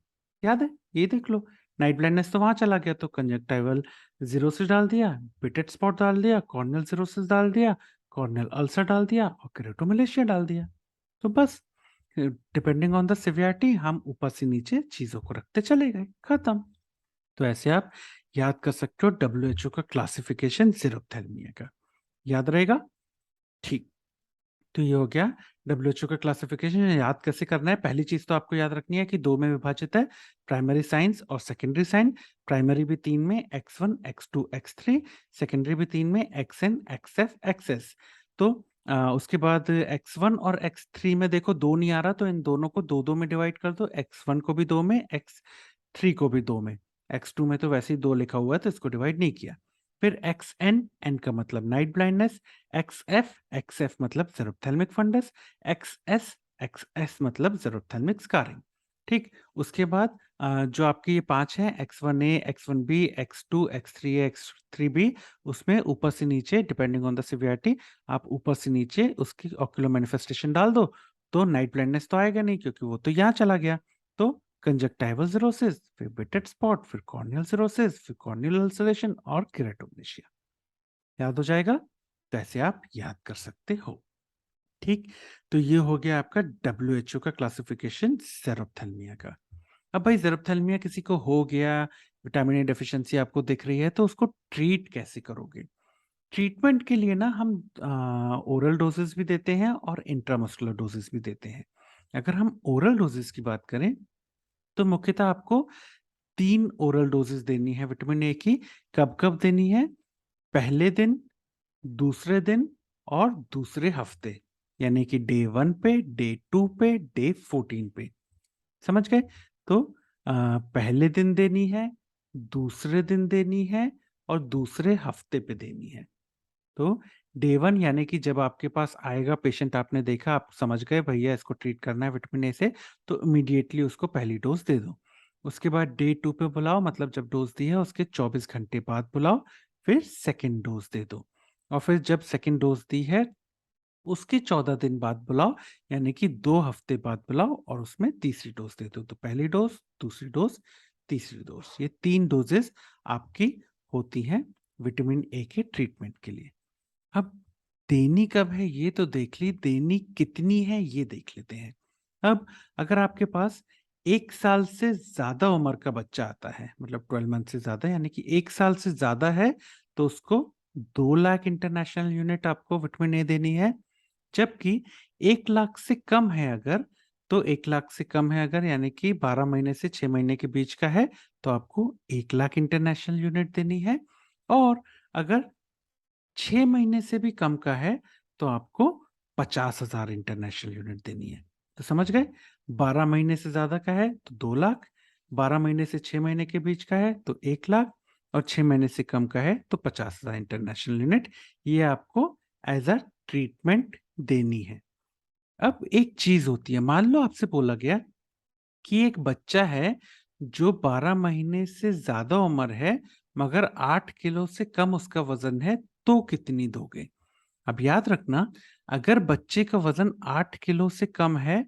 याद है, ये देख लो, नाइट ब्लाइंडनेस तो वहां चला गया, तो कंजक्टाइवल सिरोसिस डाल दिया, बिटेड स्पॉट डाल दिया, कॉर्नियल सिरोसिस डाल दिया, कॉर्नियल अल्सर डाल दिया और केराटोमलेशिया डाल दिया। तो बस डिपेंडिंग ऑन द सिवियरिटी हम ऊपर से नीचे चीजों को रखते चले गए, खत्म। तो ऐसे आप याद कर सकते हो WHO का क्लासिफिकेशन जेरोप्थेल्मिया का, याद रहेगा। ठीक, तो ये हो गया WHO का क्लासिफिकेशन। याद कैसे करना है, पहली चीज तो आपको याद रखनी है कि 2 में विभाजित है, प्राइमरी साइंस और सेकेंडरी साइन। प्राइमरी भी 3 में, X1, X2, X3। सेकेंडरी भी 3 में, XN, XF, XS। तो उसके बाद X1 और X3 में देखो 2 नहीं आ रहा, तो इन दोनों को 2-2 में डिवाइड कर दो, X1 को भी 2 में, X3 को भी 2 में। X2 में तो वैसे ही 2 लिखा हुआ है, तो इसको डिवाइड नहीं किया। फिर XN, N का मतलब नाइट ब्लाइंडनेस, XF, XF मतलब जेरोप्थेल्मिक फंडस, XS, XS मतलब जेरोप्थेल्मिक स्कारिंग। ठीक, उसके बाद जो आपके ये 5 हैं X1A, X1B, X2, X3A, X3B, उसमें ऊपर से नीचे डिपेंडिंग ऑन द सिवियरिटी आप ऊपर से नीचे उसकी ऑक्यूलर मैनिफेस्टेशन डाल दो, तो नाइट ब्लाइंडनेस तो आएगा नहीं क्योंकि वो तो यहाँ चला गया। तो कंजक्टिवल सिरोसिस, फिर बिटेड स्पॉट, फिर कॉर्नियल सिरोसिस, फिर कॉर्नियल अल्सरेशन और केराटोग्नोसिया। याद हो जाएगा? तो ऐसे आप याद कर सकते हो। ठीक, तो ये हो गया आपका WHO का क्लासिफिकेशन ज़ेरोप्थेल्मिया का। अब भाई ज़ेरोप्थेल्मिया किसी को हो गया, विटामिन ए डेफिशिएंसी आपको दिख रही है, तो उसको ट्रीट कैसे करोगे? ट्रीटमेंट के लिए ना हम ओरल डोजेस भी देते हैं और इंट्रामस्कुलर डोजेस भी देते हैं। अगर हम ओरल डोजेस की बात करें, तो मुख्यतः आपको 3 ओरल डोजेस देनी है विटामिन ए की। कब-कब देनी है? पहले दिन, दूसरे दिन और दूसरे हफ्ते, यानी कि डे 1 पे, डे 2 पे, डे 14 पे। समझ गए? तो पहले दिन देनी है, दूसरे दिन देनी है और दूसरे हफ्ते पे देनी है। तो डे 1 यानी कि जब आपके पास आएगा पेशेंट, आपने देखा, आप समझ गए भैया इसको ट्रीट करना है विटामिन ए से, तो इमीडिएटली उसको पहली डोज़ दे दो। उसके बाद डे 2 पे बुलाओ, मतलब जब डोज़ दी है उसके 24 घंटे बाद बुलाओ, फिर सेकंड डोज़ दे दो। और फिर जब सेकंड डोज़ दी है उसके 14 दिन बाद बुलाओ, यानी कि 2 हफ्ते बाद बुलाओ और उसमें तीसरी डोज़ दे दो। तो पहली डोज़, दूसरी डोज़, तीसरी डोज़, ये 3 डोज़ेज़ आपकी होती हैं विटामिन ए के ट्रीटमेंट के लिए। अब देनी कब है ये तो देख ली, देनी कितनी है ये देख लेते हैं। अब अगर आपके पास 1 साल से ज़्यादा उम्र का बच्चा आता है, मतलब 12 मंथ से ज़्यादा, यानी कि 1 साल से ज़्यादा है, तो उसको 2 लाख इंटरनेशनल यूनिट आपको विटामिन ए देनी है। जबकि 1 लाख से कम है अगर, तो 1 लाख से कम है अगर, यानी कि 12 महीने से 6 महीने के बीच का है, तो आपको 1 लाख इंटरनेशनल यूनिट देनी है। और अगर 6 महीने से भी कम का है, तो आपको 50,000 इंटरनेशनल यूनिट देनी है। तो समझ गए? 12 महीने से ज़्यादा का है तो 2 लाख, 12 महीने से 6 महीने के बीच का है तो 1 लाख और 6 महीने से कम का है तो 50,000 इंटरनेशनल यूनिट, ये आपको एज़ अ ट्रीटमेंट देनी है। अब एक चीज़ होती है, मान लो आपसे बोला गया कि एक बच्चा है जो 12 महीने से ज़्यादा उम्र है, मगर 8 किलो से कम उसका वज़न है, तो कितनी दोगे? अब याद रखना, अगर बच्चे का वज़न 8 किलो से कम है,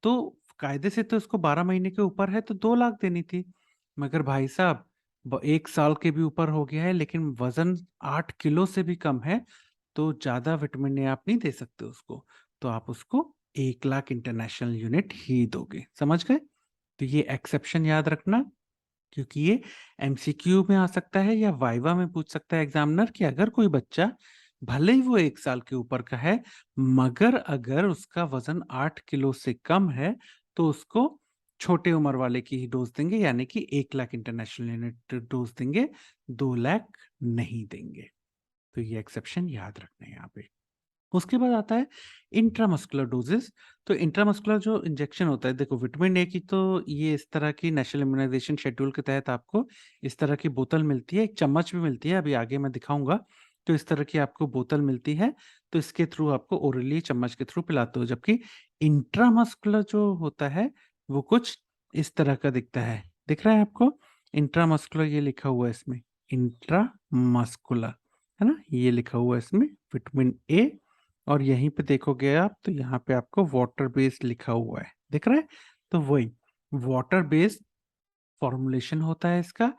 तो कायदे से तो उसको 12 महीने के ऊपर है तो 2 लाख देनी थी। मगर भाई साहब 1 साल के भी ऊपर हो गया है लेकिन वज़न 8 किलो से भी कम है, तो ज़्यादा विटामिन ए आप नहीं दे सकते उसको। तो आप उसको 1 लाख इंटरनेशनल यूनिट ही दोगे। समझ गए? तो ये एक्सेप्शन याद रखना, क्योंकि ये एमसीक्यू में आ सकता है या वाइवा में पूछ सकता है एग्जामिनर कि अगर कोई बच्चा, भले ही वो 1 साल के ऊपर का है, मगर अगर उसका वज़न 8 किलो से कम है, तो उसको छोटे उम्र वाले की ही डोज़ देंगे, यानी कि 1 लाख इंटरनेशनल यूनिट डोज़ देंगे, 2 लाख नहीं देंगे। तो ये एक्सेप्शन याद रखना है यहाँ पे। उसके बाद आता है इंट्रामस्कुलर डोजेस। तो इंट्रामस्कुलर जो इंजेक्शन होता है, देखो विटामिन ए की तो ये इस तरह की नेशनल इम्यूनाइजेशन शेड्यूल के तहत आपको इस तरह की बोतल मिलती है, एक चम्मच भी मिलती है, अभी आगे मैं दिखाऊंगा। तो इस तरह की आपको बोतल मिलती है, तो इसके थ्रू आपको ओरली चम्मच के थ्रू पिलाते हो। जबकि इंट्रामस्कुलर जो होता है वो कुछ इस तरह का दिखता है, दिख रहा है आपको? इंट्रामस्कुलर ये लिखा हुआ है इसमें, इंट्रामस्कुलर, है ना, ये लिखा हुआ है इसमें विटामिन ए। और यहीं पे देखोगे आप तो यहाँ पे आपको वाटर बेस्ड लिखा हुआ है, दिख रहा है? तो वही वाटर बेस्ड फॉर्मुलेशन होता है इसका।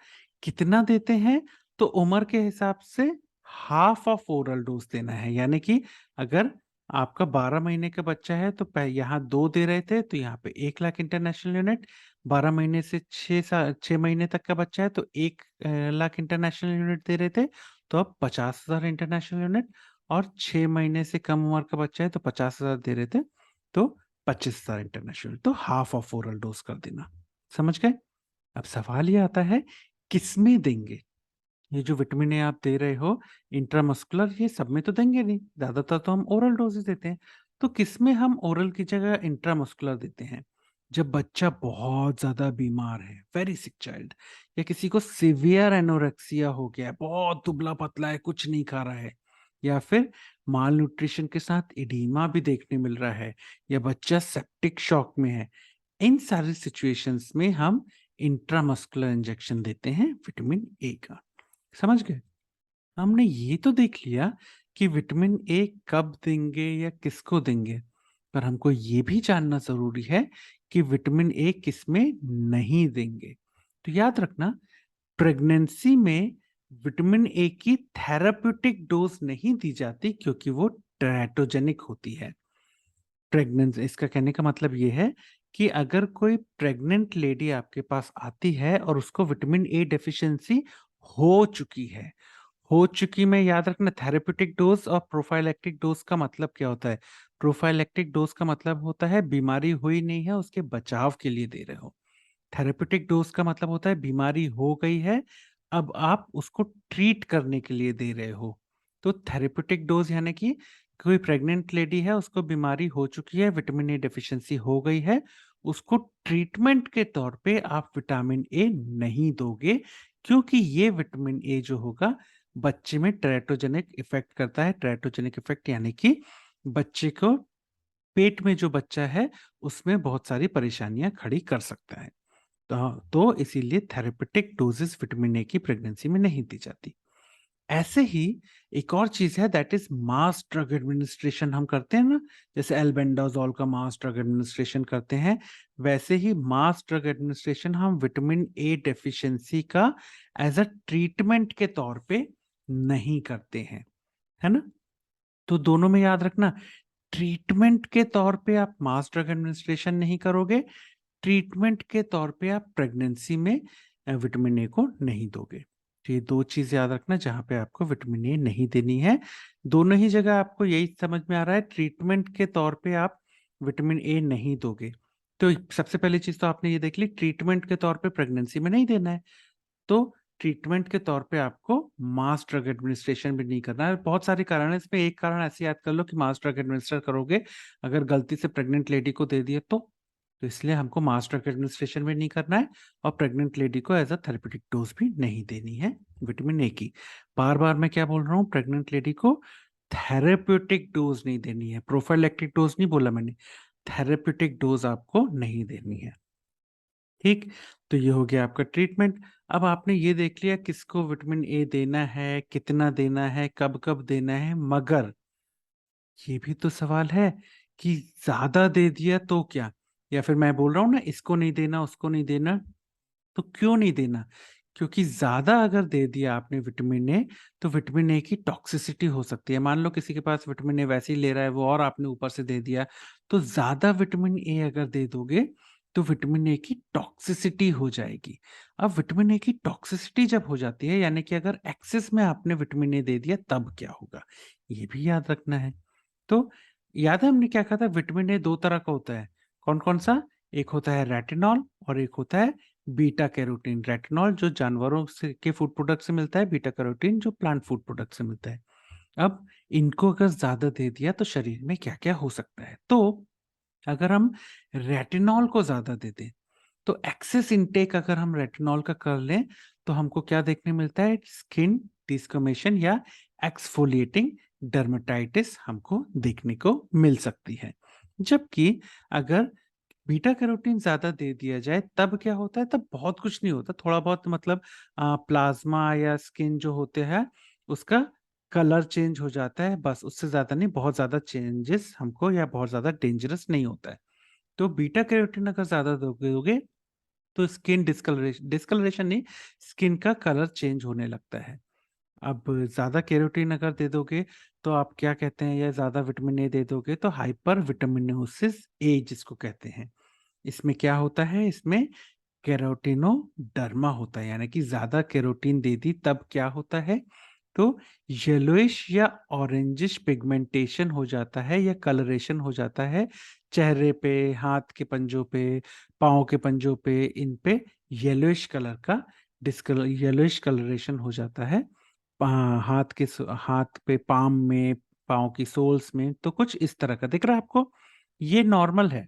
कितना देते हैं? तो उम्र के हिसाब से हाफ ऑफ ओरल डोज देना है, यानी कि अगर आपका 12 महीने का बच्चा है तो यहाँ 2 दे रहे थे, तो यहाँ पे 1 लाख इंटरनेशनल यूनिट। 12 महीने से 6 महीने तक का बच्चा है तो 1 लाख इंटरनेशनल यूनिट दे रहे थे, तो अब 50,000 इंटरनेशनल यूनिट। और 6 महीने से कम उम्र का बच्चा है तो 50,000 दे रहे थे, तो 25,000 इंटरनेशनल, तो हाफ ऑफ ओरल डोज कर देना। समझ गए? अब सवाल ये आता है, किसमें देंगे? ये जो विटामिन ए आप दे रहे हो इंट्रामस्कुलर, ये सब में तो देंगे नहीं, ज्यादातर तो हम ओरल डोजेस देते हैं। तो किसमें हम ओरल की जगह इंट्रामस्कुलर देते हैं? जब बच्चा बहुत ज्यादा बीमार है, वेरी सिक चाइल्ड, या किसी को सिवियर एनोरेक्सिया हो गया है, बहुत दुबला पतला है, कुछ नहीं खा रहा है, या फिर माल न्यूट्रिशन के साथ एडीमा भी देखने मिल रहा है, या बच्चा सेप्टिक शॉक में है, इन सारी सिचुएशंस में हम इंट्रामस्कुलर इंजेक्शन देते हैं विटामिन ए का। समझ गए? हमने ये तो देख लिया कि विटामिन ए कब देंगे या किसको देंगे, पर हमको ये भी जानना ज़रूरी है कि विटामिन ए किसमें नहीं देंगे। तो याद रखना, प्रेगनेंसी में विटामिन ए की थेराप्यूटिक डोज़ नहीं दी जाती क्योंकि वो टेराटोजेनिक होती है। प्रेग्नेंसी, इसका कहने का मतलब ये है कि अगर कोई प्रेग्नेंट लेडी आपके पास आती है और उसको विटामिन ए डेफिशिएंसी हो चुकी है, हो चुकी में याद रखना, थेरेप्यूटिक डोज और प्रोफाइलैक्टिक डोज का मतलब क्या होता है? प्रोफाइलैक्टिक डोज का मतलब होता है बीमारी हुई नहीं है, उसके बचाव के लिए दे रहे हो। थेरेप्यूटिक डोज का मतलब होता है बीमारी हो गई है, अब आप उसको ट्रीट करने के लिए दे रहे हो। तो थेरेप्यूटिक डोज यानी कि कोई प्रेग्नेंट लेडी है, उसको बीमारी हो चुकी है, विटामिन ए डेफिशिएंसी हो गई है, उसको ट्रीटमेंट के तौर पे आप विटामिन ए नहीं दोगे, क्योंकि ये विटामिन ए जो होगा बच्चे में टेराटोजेनिक इफेक्ट करता है। टेराटोजेनिक इफेक्ट यानी कि बच्चे को, पेट में जो बच्चा है उसमें बहुत सारी परेशानियां खड़ी कर सकता है। तो इसीलिए थेरेपेटिक डोजेस विटामिन ए की प्रेगनेंसी में नहीं दी जाती। ऐसे ही एक और चीज है, that is mass drug administration हम करते हैं ना, जैसे एल्बेंडाजोल का मास ड्रग एडमिनिस्ट्रेशन करते हैं, वैसे ही मास ड्रग एडमिनिस्ट्रेशन हम विटामिन ए डेफिशिएंसी का एज अ ट्रीटमेंट के तौर पे नहीं करते हैं, है ना? तो दोनों में याद रखना, ट्रीटमेंट के तौर पे आप मास ड्रग एडमिनिस्ट्रेशन नहीं करोगे, ट्रीटमेंट के तौर पे आप प्रेगनेंसी में विटामिन ए को नहीं दोगे। तो ये 2 चीज़ याद रखना जहाँ पे आपको विटामिन ए नहीं देनी है। दोनों ही जगह आपको यही समझ में आ रहा है, ट्रीटमेंट के तौर पे आप विटामिन ए नहीं दोगे। तो सबसे पहली चीज़ तो आपने ये देख ली, ट्रीटमेंट के तौर पे प्रेगनेंसी में नहीं देना है। तो ट्रीटमेंट के तौर पे आपको मास ड्रग एडमिनिस्ट्रेशन भी नहीं करना है। बहुत सारे कारण है इसमें, एक कारण ऐसे याद कर लो कि मास ड्रग एडमिनिस्टर करोगे, अगर गलती से प्रेग्नेंट लेडी को दे दिया तो इसलिए हमको मास ड्रग एडमिनिस्ट्रेशन भी नहीं करना है और प्रेग्नेंट लेडी को एज अ थेरेपेटिक डोज भी नहीं देनी है विटामिन ए की। बार-बार मैं क्या बोल रहा हूँ, प्रेग्नेंट लेडी को थेरेप्यूटिक डोज नहीं देनी है, प्रोफाइलैक्टिक डोज नहीं बोला मैंने, थेरेप्यूटिक डोज आपको नहीं देनी है। ठीक, तो ये हो गया आपका ट्रीटमेंट। अब आपने ये देख लिया किसको विटामिन ए देना है, कितना देना है, कब-कब देना है, मगर ये भी तो सवाल है कि ज़्यादा दे दिया तो क्या? या फिर मैं बोल रहा हूँ ना, इसको नहीं देना, उसको नहीं देना, तो क्यों नहीं देना? क्योंकि ज़्यादा अगर दे दिया आपने विटामिन ए, तो विटामिन ए की टॉक्सिसिटी हो सकती है। मान लो किसी के पास विटामिन ए वैसे ही ले रहा है वो, और आपने ऊपर से दे दिया, तो ज़्यादा विटामिन ए अगर दे दोगे, तो विटामिन ए की टॉक्सिसिटी हो जाएगी। अब विटामिन ए की टॉक्सिसिटी जब हो जाती है, यानी कि अगर एक्सेस में आपने विटामिन ए दे दिया, तब क्या होगा? ये भी याद रखना है। तो याद है हमने क्या कहा था, विटामिन ए 2 तरह का होता है। कौन-कौन सा? एक होता है रेटिनॉल और एक होता है बीटा कैरोटीन। रेटिनॉल जो जानवरों से के फूड प्रोडक्ट से मिलता है, बीटा कैरोटीन जो प्लांट फूड प्रोडक्ट से मिलता है। अब इनको अगर ज़्यादा दे दिया तो शरीर में क्या-क्या हो सकता है? तो अगर हम रेटिनॉल को ज़्यादा दे दें, तो एक्सेस इनटेक अगर हम रेटिनॉल का कर लें, तो हमको क्या देखने मिलता है? स्किन डिस्कमेशन या एक्सफोलिएटिंग डर्मेटाइटिस हमको देखने को मिल सकती है। जबकि अगर बीटा कैरोटीन ज़्यादा दे दिया जाए, तब क्या होता है? तब बहुत कुछ नहीं होता, थोड़ा बहुत मतलब प्लाज़्मा या स्किन जो होते हैं, उसका कलर चेंज हो जाता है, बस उससे ज़्यादा नहीं, बहुत ज़्यादा चेंजेस हमको या बहुत ज़्यादा डेंजरस नहीं होता है। तो बीटा कैरोटीन अगर ज़्यादा दोगे तो स्किन डिस्कलरेशन नहीं, स्किन का कलर चेंज होने लगता है। अब ज़्यादा केरोटीन अगर दे दोगे, तो आप क्या कहते हैं, या ज़्यादा विटामिन ए दे दोगे, तो हाइपर विटामिनोसिस ए जिसको कहते हैं। इसमें क्या होता है, इसमें केरोटिनोडर्मा होता है, यानी कि ज़्यादा केरोटीन दे दी तब क्या होता है, तो येलोइश या ऑरेंजिश पिगमेंटेशन हो जाता है या कलरेशन हो जाता है चेहरे पे, हाथ के पंजों पे, पाँव के पंजों पे, इन पे येलोइश कलर का येलोइश कलरेशन हो जाता है। हाथ पे, पाम में, पाँव की सोल्स में, तो कुछ इस तरह का दिख रहा है आपको? ये नॉर्मल है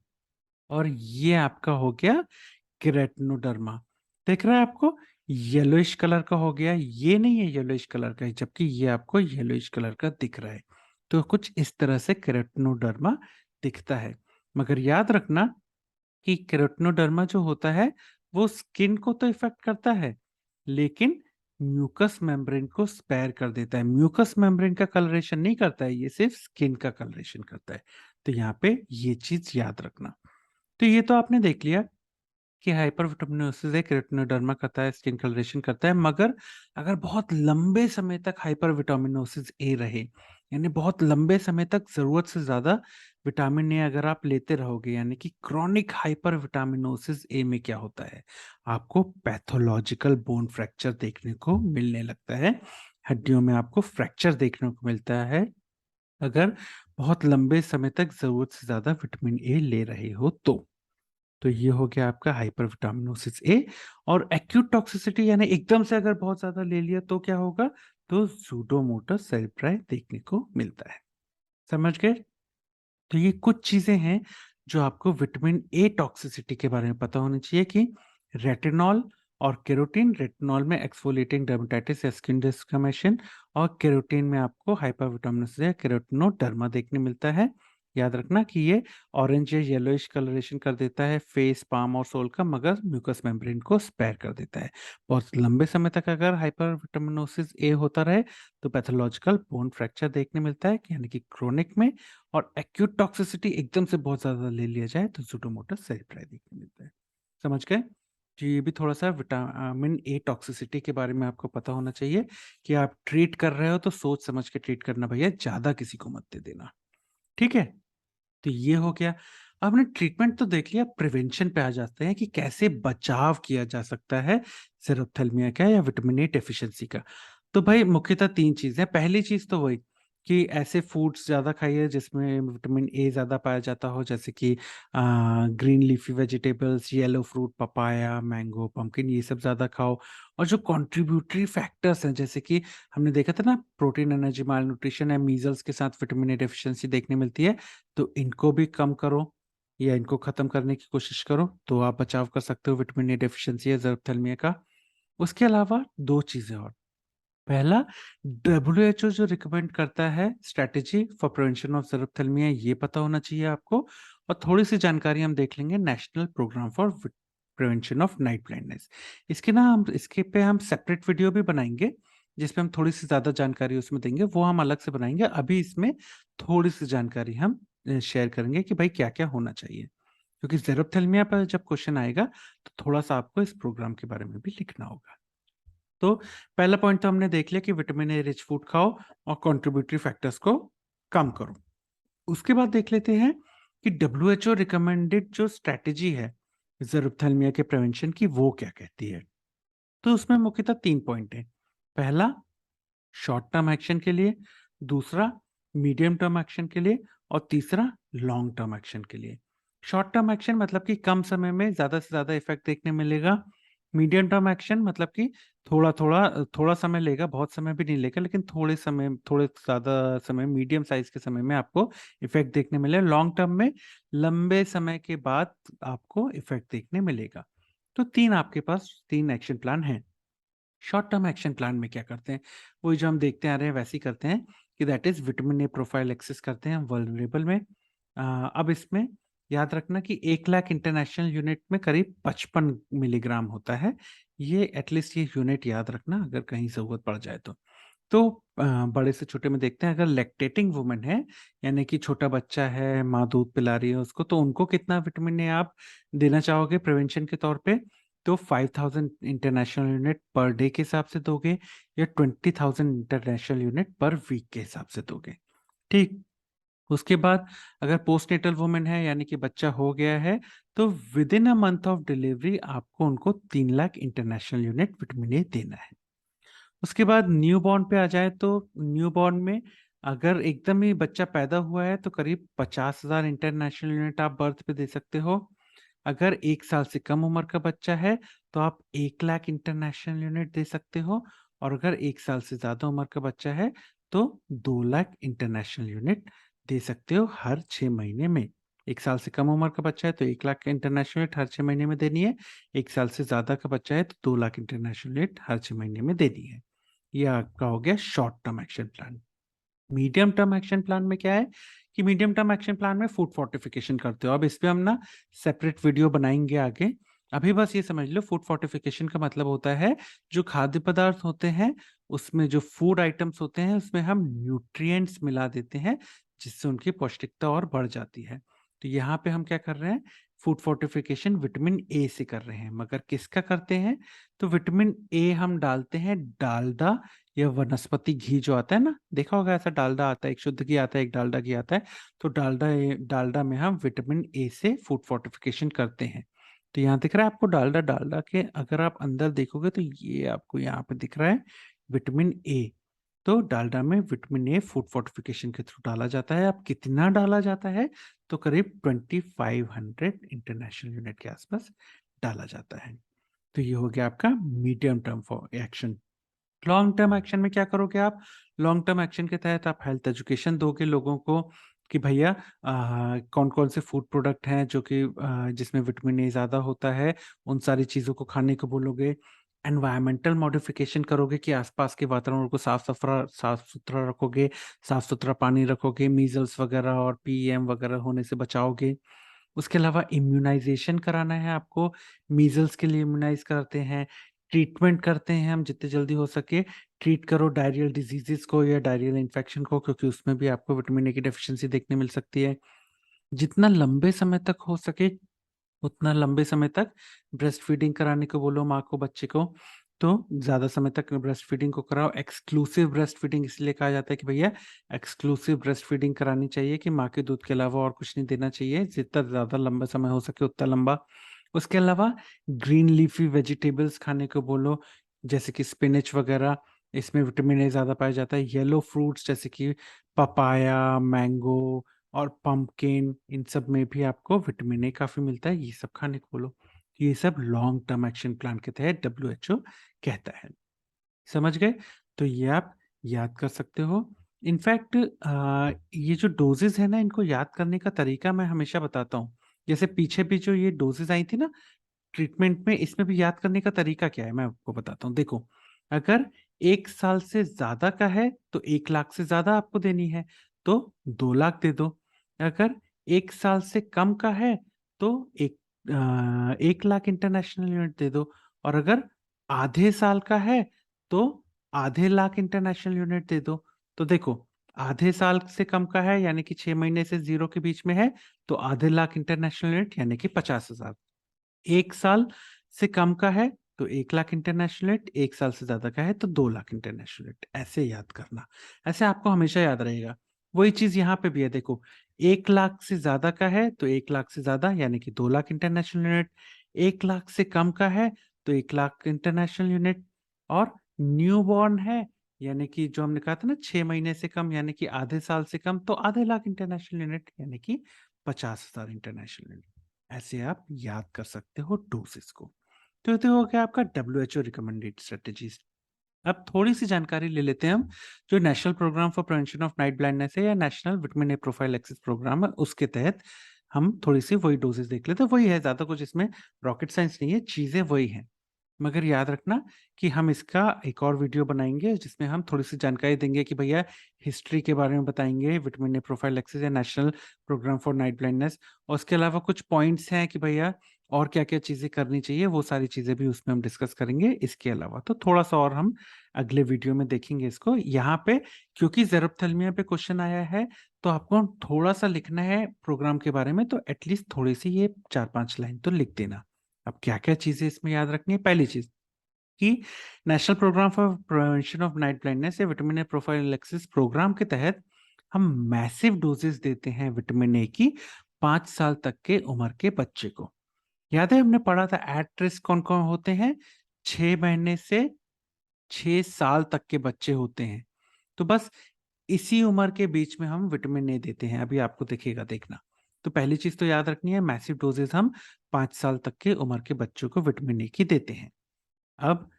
और ये आपका हो गया केराटिनोडर्मा। दिख रहा है आपको? येलोइश कलर का हो गया, ये नहीं है येलोइश कलर का, जबकि ये आपको येलोइश कलर का दिख रहा है। तो कुछ इस तरह से केराटिनोडर्मा दिखता है। मगर याद रखना, कि केराटिनोडर्मा जो होता है वो स्किन को तो इफेक्ट करता है, लेकिन म्यूकस मेम्ब्रेन को स्पेयर कर देता है। म्यूकस मेम्ब्रेन का कलरेशन नहीं करता है, ये सिर्फ स्किन का कलरेशन करता है। तो यहाँ पे ये चीज याद रखना। तो ये तो आपने देख लिया कि हाइपरविटामिनोसिस है, केराटिनोडर्मा करता है, स्किन कलरेशन करता है। मगर अगर बहुत लंबे समय तक हाइपरविटामिनोसिस ए रहे, यानी बहुत लंबे समय तक जरूरत से ज्यादा विटामिन ए अगर आप लेते रहोगे, यानी कि क्रॉनिक हाइपरविटामिनोसिस ए में क्या होता है, आपको पैथोलॉजिकल बोन फ्रैक्चर देखने को मिलने लगता है। हड्डियों में आपको फ्रैक्चर देखने को मिलता है अगर बहुत लंबे समय तक जरूरत से ज्यादा विटामिन ए ले रहे हो तो ये हो गया आपका हाइपरविटामिनोसिस ए। और एक्यूट टॉक्सिसिटी यानी एकदम से अगर बहुत ज्यादा ले लिया तो क्या होगा, तो सूडोमोटस सेरेब्राई देखने को मिलता है। समझ गए? तो ये कुछ चीजें हैं जो आपको विटामिन ए टॉक्सिसिटी के बारे में पता होनी चाहिए कि रेटिनॉल और केरोटीन, रेटिनॉल में एक्सफोलिएटिंग डर्मेटाइटिस या स्किन डिस्कमेशन, और केरोटीन में आपको हाइपरविटामिनोसिस या केरोटिनोडर्मा देखने मिलता है। याद रखना कि ये ऑरेंज या येलोइश कलरेशन कर देता है फेस, पाम और सोल का, मगर म्यूकस मेम्ब्रेन को स्पेयर कर देता है। बहुत लंबे समय तक अगर हाइपरविटामिनोसिस ए होता रहे तो पैथोलॉजिकल बोन फ्रैक्चर देखने मिलता है, यानी कि क्रोनिक में। और एक्यूट टॉक्सिसिटी एकदम से बहुत ज्यादा ले लिया जाए तो सूडोमोटस सेरेब्राई देखने मिलता है। समझ गए? तो ये भी थोड़ा सा विटामिन ए टॉक्सिसिटी के बारे में आपको पता होना चाहिए कि आप ट्रीट कर रहे हो तो सोच समझ के ट्रीट करना भैया, ज्यादा किसी को मत दे देना। ठीक है? तो ये हो गया। आपने ट्रीटमेंट तो देख लिया, प्रिवेंशन पे आ जाते हैं कि कैसे बचाव किया जा सकता है सेरोथेल्मिया का या विटामिन ए डेफिशिएंसी का। तो भाई मुख्यतः 3 चीज़ें। पहली चीज़ तो वही कि ऐसे फूड्स ज़्यादा खाइए जिसमें विटामिन ए ज़्यादा पाया जाता हो, जैसे कि green leafy vegetables, yellow fruit, papaya, mango, pumpkin, ये सब ज़्यादा खाओ। और जो कंट्रीब्यूटरी फैक्टर्स हैं, जैसे कि हमने देखा था ना, प्रोटीन, एनर्जी, माल न्यूट्रिशन या मीजल्स के साथ विटामिन ए डेफिशिएंसी देखने मिलती है, तो इनको भी कम करो या इनको खत्म करने की कोशिश करो, तो आप बचाव कर सकते हो विटामिन ए डेफिशिएंसी या ज़रूरत का। उसके अलावा 2 चीज़ें और। पहला, डब्ल्यूएचओ जो रिकमेंड करता है स्ट्रेटेजी फॉर प्रिवेंशन ऑफ ज़रूरत, ये पता होना चाहिए आपको। और थोड़ी सी जानकारी हम देख लेंगे national programme for prevention of night blindness. इसके पे हम सेपरेट वीडियो भी बनाएंगे जिसमें हम थोड़ी सी ज्यादा जानकारी उसमें देंगे, वो हम अलग से बनाएंगे। अभी इसमें थोड़ी सी जानकारी हम शेयर करेंगे कि भाई क्या क्या होना चाहिए, क्योंकि ज़रूरत पर जब क्वेश्चन आएगा तो थोड़ा सा आपको इस प्रोग्राम के बारे में भी लिखना होगा। तो पहला पॉइंट तो हमने देख लिया कि विटामिन ए रिच फूड खाओ और कंट्रीब्यूटरी फैक्टर्स को कम करो। उसके बाद देख लेते हैं कि डब्ल्यूएचओ रिकमेंडेड जो स्ट्रेटेजी है ज़रूरत के प्रिवेंशन की, वो क्या कहती है। तो उसमें मुख्यतः 3 पॉइंट है। पहला, शॉर्ट टर्म एक्शन के लिए, दूसरा मीडियम टर्म एक्शन के लिए, और तीसरा लॉन्ग टर्म एक्शन के लिए। शॉर्ट टर्म एक्शन मतलब कि कम समय में ज्यादा से ज्यादा इफेक्ट देखने मिलेगा। मीडियम टर्म एक्शन मतलब कि थोड़ा समय लेगा, बहुत समय भी नहीं लेगा, लेकिन थोड़े ज्यादा समय, मीडियम साइज के समय में आपको इफेक्ट देखने मिलेगा। लॉन्ग टर्म में लंबे समय के बाद आपको इफेक्ट देखने मिलेगा। तो आपके पास 3 एक्शन प्लान है। शॉर्ट टर्म एक्शन प्लान में क्या करते हैं, वही जो हम देखते आ रहे हैं वैसे ही करते हैं कि that is vitamin A prophylaxis करते हैं वल्नरेबल में। अब इसमें याद रखना कि 1 लाख इंटरनेशनल यूनिट में करीब 55 मिलीग्राम होता है। ये एटलीस्ट ये यूनिट याद रखना अगर कहीं जरूरत पड़ जाए तो बड़े से छोटे में देखते हैं, अगर लैक्टेटिंग वुमन है, यानी कि छोटा बच्चा है, माँ दूध पिला रही है उसको, तो उनको कितना विटामिन ए आप देना चाहोगे प्रिवेंशन के तौर पे, तो 5000 इंटरनेशनल यूनिट पर डे के हिसाब से दोगे या 20,000 इंटरनेशनल यूनिट पर वीक के हिसाब से दोगे। ठीक। उसके बाद अगर पोस्टनेटल वुमेन है, यानी कि बच्चा हो गया है, तो with in a month of delivery आपको उनको 3 lakh international unit vitamin A देना है। उसके बाद न्यूबॉर्न पे आ जाए तो न्यूबॉर्न में अगर एकदम ही बच्चा पैदा हुआ है तो करीब 50,000 इंटरनेशनल यूनिट आप बर्थ पे दे सकते हो। अगर 1 साल से कम उम्र का बच्चा है तो आप 1 लाख इंटरनेशनल यूनिट दे सकते हो। और अगर 1 साल से ज्यादा उम्र का बच्चा है तो 2 लाख इंटरनेशनल यूनिट दे सकते हो हर 6 महीने में। 1 साल से कम उम्र का बच्चा है तो 1 लाख इंटरनेशनल यूनिट हर 6 महीने में देनी है। 1 साल से ज्यादा का बच्चा है तो 2 लाख इंटरनेशनल यूनिट हर 6 महीने में देनी है। ये आपका हो गया short term action plan. Medium term action plan में क्या है कि मीडियम टर्म एक्शन प्लान में फूड फोर्टिफिकेशन करते हो। अब इस पे हम ना सेपरेट वीडियो बनाएंगे आगे। अभी बस ये समझ लो, फूड फोर्टिफिकेशन का मतलब होता है जो खाद्य पदार्थ होते हैं उसमें जो फूड आइटम्स होते हैं उसमें हम न्यूट्रिएंट्स मिला देते हैं जिससे उनकी पौष्टिकता और बढ़ जाती है। तो यहाँ पे हम क्या कर रहे हैं, फूड फोर्टिफिकेशन विटामिन ए से कर रहे हैं। मगर किसका करते हैं, तो विटामिन ए हम डालते हैं डालडा या वनस्पति घी जो आता है ना, देखा होगा ऐसा डालडा आता है, एक शुद्ध घी आता है, एक डालडा घी आता है। तो डालडा में हम विटामिन ए से फूड फोर्टिफिकेशन करते हैं। तो यहाँ दिख रहा है आपको डालडा, डालडा के अगर आप अंदर देखोगे तो ये आपको यहाँ पे दिख रहा है विटामिन ए। तो डालडा में विटामिन ए फूड फोर्टिफिकेशन के थ्रू डाला जाता है। अब कितना डाला जाता है, तो करीब 2500 इंटरनेशनल यूनिट के आसपास डाला जाता है। तो ये हो गया आपका medium term for action. Long term action में क्या करोगे आप, लॉन्ग टर्म एक्शन के तहत आप हेल्थ एजुकेशन दोगे लोगों को कि भैया कौन कौन से फूड प्रोडक्ट हैं जो कि जिसमें विटामिन ए ज़्यादा होता है, उन सारी चीज़ों को खाने को बोलोगे। एनवायरमेंटल मॉडिफिकेशन करोगे कि आसपास के वातावरण को साफ सुथरा रखोगे, साफ सुथरा पानी रखोगे, मीजल्स वगैरह और पीएम वगैरह होने से बचाओगे। उसके अलावा इम्यूनाइजेशन कराना है आपको, मीजल्स के लिए इम्यूनाइज करते हैं, ट्रीटमेंट करते हैं हम जितने जल्दी हो सके। ट्रीट करो डायरियल डिजीजेस को या डायरियल इन्फेक्शन को, क्योंकि उसमें भी आपको विटामिन ए की डेफिशिएंसी देखने मिल सकती है। जितना लंबे समय तक हो सके उतना लंबे समय तक ब्रेस्ट फीडिंग कराने को बोलो माँ को, बच्चे को। तो ज़्यादा समय तक ब्रेस्ट फीडिंग को कराओ। एक्सक्लूसिव ब्रेस्ट फीडिंग इसलिए कहा जाता है कि भैया एक्सक्लूसिव ब्रेस्ट फीडिंग करानी चाहिए कि माँ के दूध के अलावा और कुछ नहीं देना चाहिए, जितना ज़्यादा लंबा समय हो सके उतना लंबा। उसके अलावा ग्रीन लीफी वेजिटेबल्स खाने को बोलो, जैसे कि स्पिनच वगैरह, इसमें विटामिन ए ज़्यादा पाया जाता है। येलो फ्रूट्स जैसे कि पपाया, मैंगो और पंपकिन, इन सब में भी आपको विटामिन ए काफ़ी मिलता है, ये सब खाने को बोलो। ये सब लॉन्ग टर्म एक्शन प्लान के तहत डब्ल्यूएचओ कहता है। समझ गए? तो ये आप याद कर सकते हो। इनफैक्ट ये जो डोजेज़ है ना, इनको याद करने का तरीका मैं हमेशा बताता हूँ। जैसे पीछे भी जो ये डोजेज़ आई थी ना ट्रीटमेंट में, इसमें भी याद करने का तरीका क्या है मैं आपको बताता हूँ। देखो, अगर 1 साल से ज़्यादा का है तो 1 लाख से ज़्यादा आपको देनी है, तो 2 लाख दे दो। अगर 1 साल से कम का है तो 1 लाख इंटरनेशनल यूनिट दे दो। और अगर आधे साल का है तो आधे लाख इंटरनेशनल यूनिट दे दो। तो देखो, आधे साल से कम का है यानी कि 6 महीने से 0 के बीच में है, तो आधे लाख इंटरनेशनल यूनिट यानी कि 50,000। 1 साल से कम का है तो 1 लाख इंटरनेशनल यूनिट, 1 साल से ज़्यादा का है तो 2 लाख इंटरनेशनल यूनिट, ऐसे याद करना। ऐसे आपको हमेशा याद रहेगा। वही चीज़ यहाँ पे भी है, देखो 1 लाख से ज़्यादा का है तो 1 लाख से ज़्यादा यानी कि 2 लाख इंटरनेशनल यूनिट, 1 लाख से कम का है तो 1 लाख इंटरनेशनल यूनिट, और न्यूबॉर्न है यानी कि जो हमने कहा था ना 6 महीने से कम यानी कि आधे साल से कम, तो आधे लाख इंटरनेशनल यूनिट यानी कि 50,000 इंटरनेशनल यूनिट। ऐसे आप याद कर सकते हो डोसेस को। तो ये हो गया आपका डब्ल्यूएचओ रिकमेंडेड स्ट्रेटेजीज। अब थोड़ी सी जानकारी ले लेते हैं हम, जो national programme for prevention of night blindness है या national vitamin A prophylaxis programme है, उसके तहत हम थोड़ी सी वही डोजेस देख लेते हैं। वही है, ज्यादा कुछ इसमें रॉकेट साइंस नहीं है, चीजें वही हैं। मगर याद रखना कि हम इसका एक और वीडियो बनाएंगे जिसमें हम थोड़ी सी जानकारी देंगे कि भैया हिस्ट्री के बारे में बताएंगे विटामिन ए प्रोफाइल एक्सेस या national programme for night blindness. और उसके अलावा कुछ पॉइंट्स हैं कि भैया और क्या क्या चीज़ें करनी चाहिए, वो सारी चीज़ें भी उसमें हम डिस्कस करेंगे। इसके अलावा तो थोड़ा सा और हम अगले वीडियो में देखेंगे इसको। यहाँ पे क्योंकि ज़ेरोप्थेल्मिया पे क्वेश्चन आया है तो आपको थोड़ा सा लिखना है प्रोग्राम के बारे में, तो एटलीस्ट थोड़ी सी ये 4-5 लाइन तो लिख देना। अब क्या-क्या चीज़ें इसमें याद रखनी है, पहली चीज़ कि national programme for prevention of night blindness या vitamin A prophylaxis programme के तहत हम मैसिव डोजेस देते हैं विटामिन ए की 5 साल तक के उम्र के बच्चे को। याद है हमने पढ़ा था एट रिस्क कौन-कौन होते हैं? 6 महीने से 6 साल तक के बच्चे होते हैं। तो बस इसी उम्र के बीच में हम विटामिन ए देते हैं। अभी आपको दिखेगा, देखना। तो पहली चीज़ तो याद रखनी है, मैसिव डोजेस हम 5 साल तक के उम्र के बच्चों को विटामिन ए की देते हैं। अब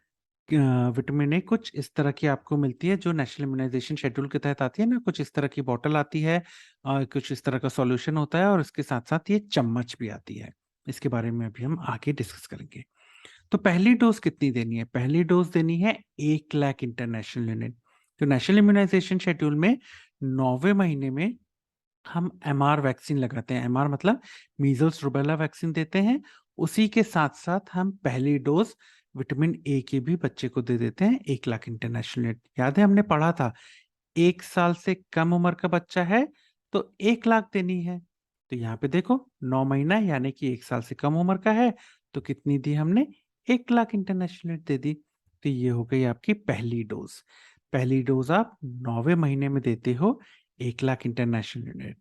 विटामिन ए कुछ इस तरह की आपको मिलती है जो नेशनल इम्यूनाइजेशन शेड्यूल के तहत आती है ना, कुछ इस तरह की बॉटल आती है और कुछ इस तरह का सॉल्यूशन होता है और इसके साथ-साथ ये चम्मच भी आती है। इसके बारे में अभी हम आगे डिस्कस करेंगे। तो पहली डोज़ कितनी देनी है? पहली डोज़ देनी है 1 लाख इंटरनेशनल यूनिट। तो नेशनल इम्यूनाइजेशन शेड्यूल में 9वें महीने में हम एमआर वैक्सीन लगाते हैं। एमआर मतलब मीजल्स रूबेला वैक्सीन देते हैं। उसी के साथ साथ हम पहली डोज विटामिन ए की भी बच्चे को दे देते हैं 1 लाख इंटरनेशनल यूनिट। याद है हमने पढ़ा था 1 साल से कम उम्र का बच्चा है तो 1 लाख देनी है। तो यहाँ पे देखो 9 महीना यानी कि 1 साल से कम उम्र का है तो कितनी दी हमने, 1 लाख इंटरनेशनल यूनिट दे दी। तो ये हो गई आपकी पहली डोज। पहली डोज आप 9वें महीने में देते हो 1 लाख इंटरनेशनल यूनिट।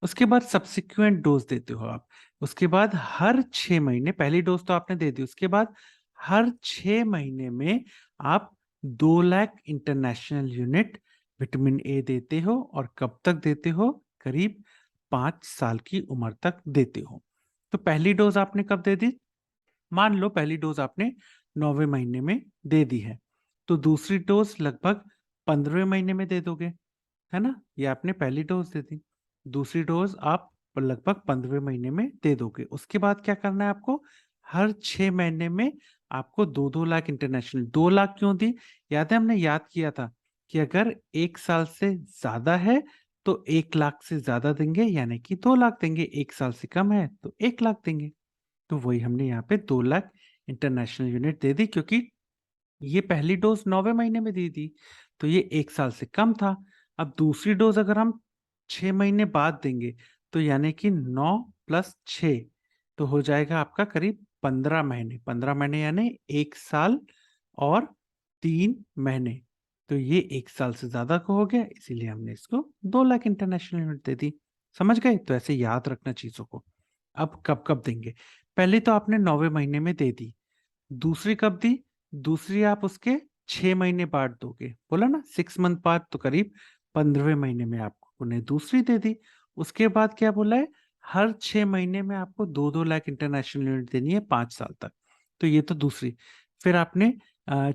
उसके बाद सब्सिक्वेंट डोज देते हो आप। उसके बाद हर 6 महीने, पहली डोज तो आपने दे दी, उसके बाद हर 6 महीने में आप 2 lakh international unit vitamin A देते हो। और कब तक देते हो, करीब 5 साल की उम्र तक देते हो। तो पहली डोज आपने कब दे दी, मान लो पहली डोज आपने 9वें महीने में दे दी है, तो दूसरी डोज लगभग 15वें महीने में दे दोगे, है ना। ये आपने पहली डोज दे दी, दूसरी डोज आप लगभग 15वें महीने में दे दोगे। उसके बाद क्या करना है आपको, हर 6 महीने में आपको 2-2 लाख इंटरनेशनल। 2 लाख क्यों दी, याद है हमने याद किया था कि अगर 1 साल से ज्यादा है तो 1 लाख से ज्यादा देंगे यानी कि 2 लाख देंगे, 1 साल से कम है तो 1 लाख देंगे। तो वही हमने यहाँ पे 2 लाख इंटरनेशनल यूनिट दे दी, क्योंकि ये पहली डोज 9वें महीने में दी थी तो ये 1 साल से कम था। अब दूसरी डोज अगर हम 6 महीने बाद देंगे तो यानी कि 9 + 6 तो हो जाएगा आपका करीब 15 महीने। 15 महीने यानी 1 साल और 3 महीने। तो ये 1 साल से ज्यादा का हो गया, इसीलिए हमने इसको 2 लाख इंटरनेशनल यूनिट दे दी। समझ गए, तो ऐसे याद रखना चीजों को। अब कब कब देंगे, पहली तो आपने 9वें महीने में दे दी, दूसरी कब दी, दूसरी आप उसके 6 महीने बाद दोगे, बोला ना 6 मंथ बाद, तो करीब 15वें महीने में आपको उन्हें दूसरी दे दी। उसके बाद क्या बोला है, हर 6 महीने में आपको 2-2 लाख इंटरनेशनल यूनिट देनी है 5 साल तक। तो ये तो दूसरी। फिर आपने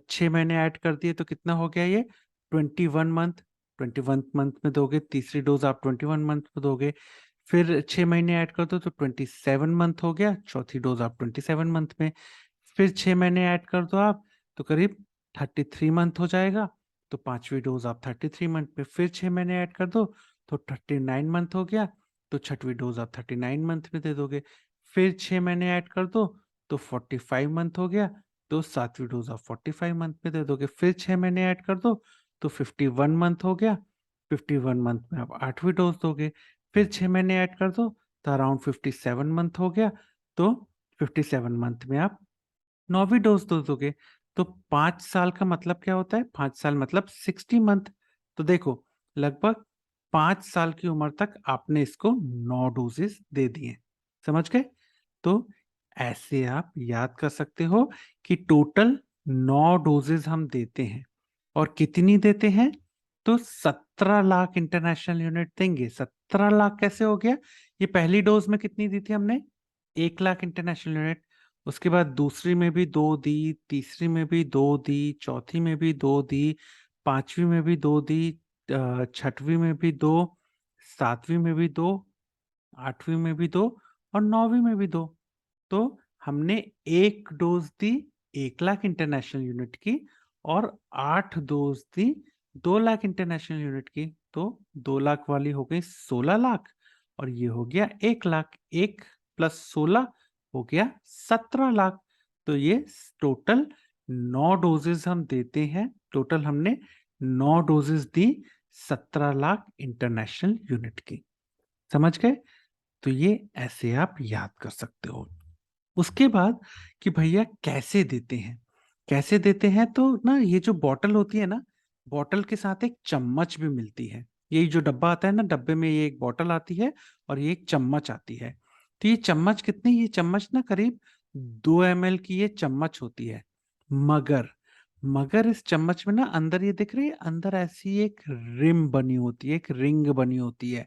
6 महीने ऐड कर दिए तो कितना हो गया ये, 21 मंथ। 21 मंथ में दोगे, तीसरी डोज आप 21 मंथ में दोगे। फिर 6 महीने ऐड कर दो तो 27 मंथ हो गया, चौथी डोज आप 27 मंथ में। फिर 6 महीने ऐड कर दो आप तो करीब 33 मंथ हो जाएगा, तो पांचवी डोज आप 33 मंथ में। फिर 6 महीने ऐड कर दो तो 39 मंथ हो गया, तो छठवीं डोज आप 39 मंथ में दे दोगे। फिर 6 महीने ऐड कर दो तो 45 मंथ हो गया, तो सातवीं डोज आप 45 मंथ में दे दोगे। फिर 6 महीने ऐड कर दो तो 51 मंथ हो गया, 51 मंथ में आप आठवीं डोज दोगे। फिर 6 महीने ऐड कर दो तो अराउंड 57 मंथ हो गया, तो 57 मंथ में आप 9वीं डोज दे दोगे। तो 5 साल का मतलब क्या होता है, 5 साल मतलब 60 मंथ। तो देखो लगभग 5 साल की उम्र तक आपने इसको 9 डोजेस दे दिए। समझ गए, तो ऐसे आप याद कर सकते हो कि टोटल 9 डोजेस हम देते हैं। और कितनी देते हैं, तो 17 लाख इंटरनेशनल यूनिट देंगे। 17 लाख कैसे हो गया, ये पहली डोज में कितनी दी थी हमने, 1 लाख इंटरनेशनल यूनिट। उसके बाद दूसरी में भी 2 दी, तीसरी में भी 2 दी, चौथी में भी 2 दी, पांचवी में भी 2 दी, छठवीं में भी 2, सातवीं में भी 2, आठवीं में भी 2 और 9वीं में भी 2। तो हमने एक डोज दी 1 लाख इंटरनेशनल यूनिट की और 8 डोज दी 2 लाख इंटरनेशनल यूनिट की। तो 2 लाख वाली हो गई 16 लाख और ये हो गया 1 लाख। 1 + 16 हो गया 17 लाख। तो ये टोटल 9 डोजेस हम देते हैं। टोटल हमने 9 डोजेस दी 17 लाख इंटरनेशनल यूनिट की। समझ गए, तो ये ऐसे आप याद कर सकते हो। उसके बाद कि भैया कैसे देते हैं, कैसे देते हैं, तो ना ये जो बॉटल होती है ना, बॉटल के साथ एक चम्मच भी मिलती है। यही जो डब्बा आता है ना, डब्बे में ये एक बॉटल आती है और ये एक चम्मच आती है। तो ये चम्मच कितनी, ये चम्मच ना करीब 2 ml की ये चम्मच होती है। मगर मगर इस चम्मच में ना अंदर ये दिख रही है, अंदर ऐसी एक रिम बनी होती है, एक रिंग बनी होती है।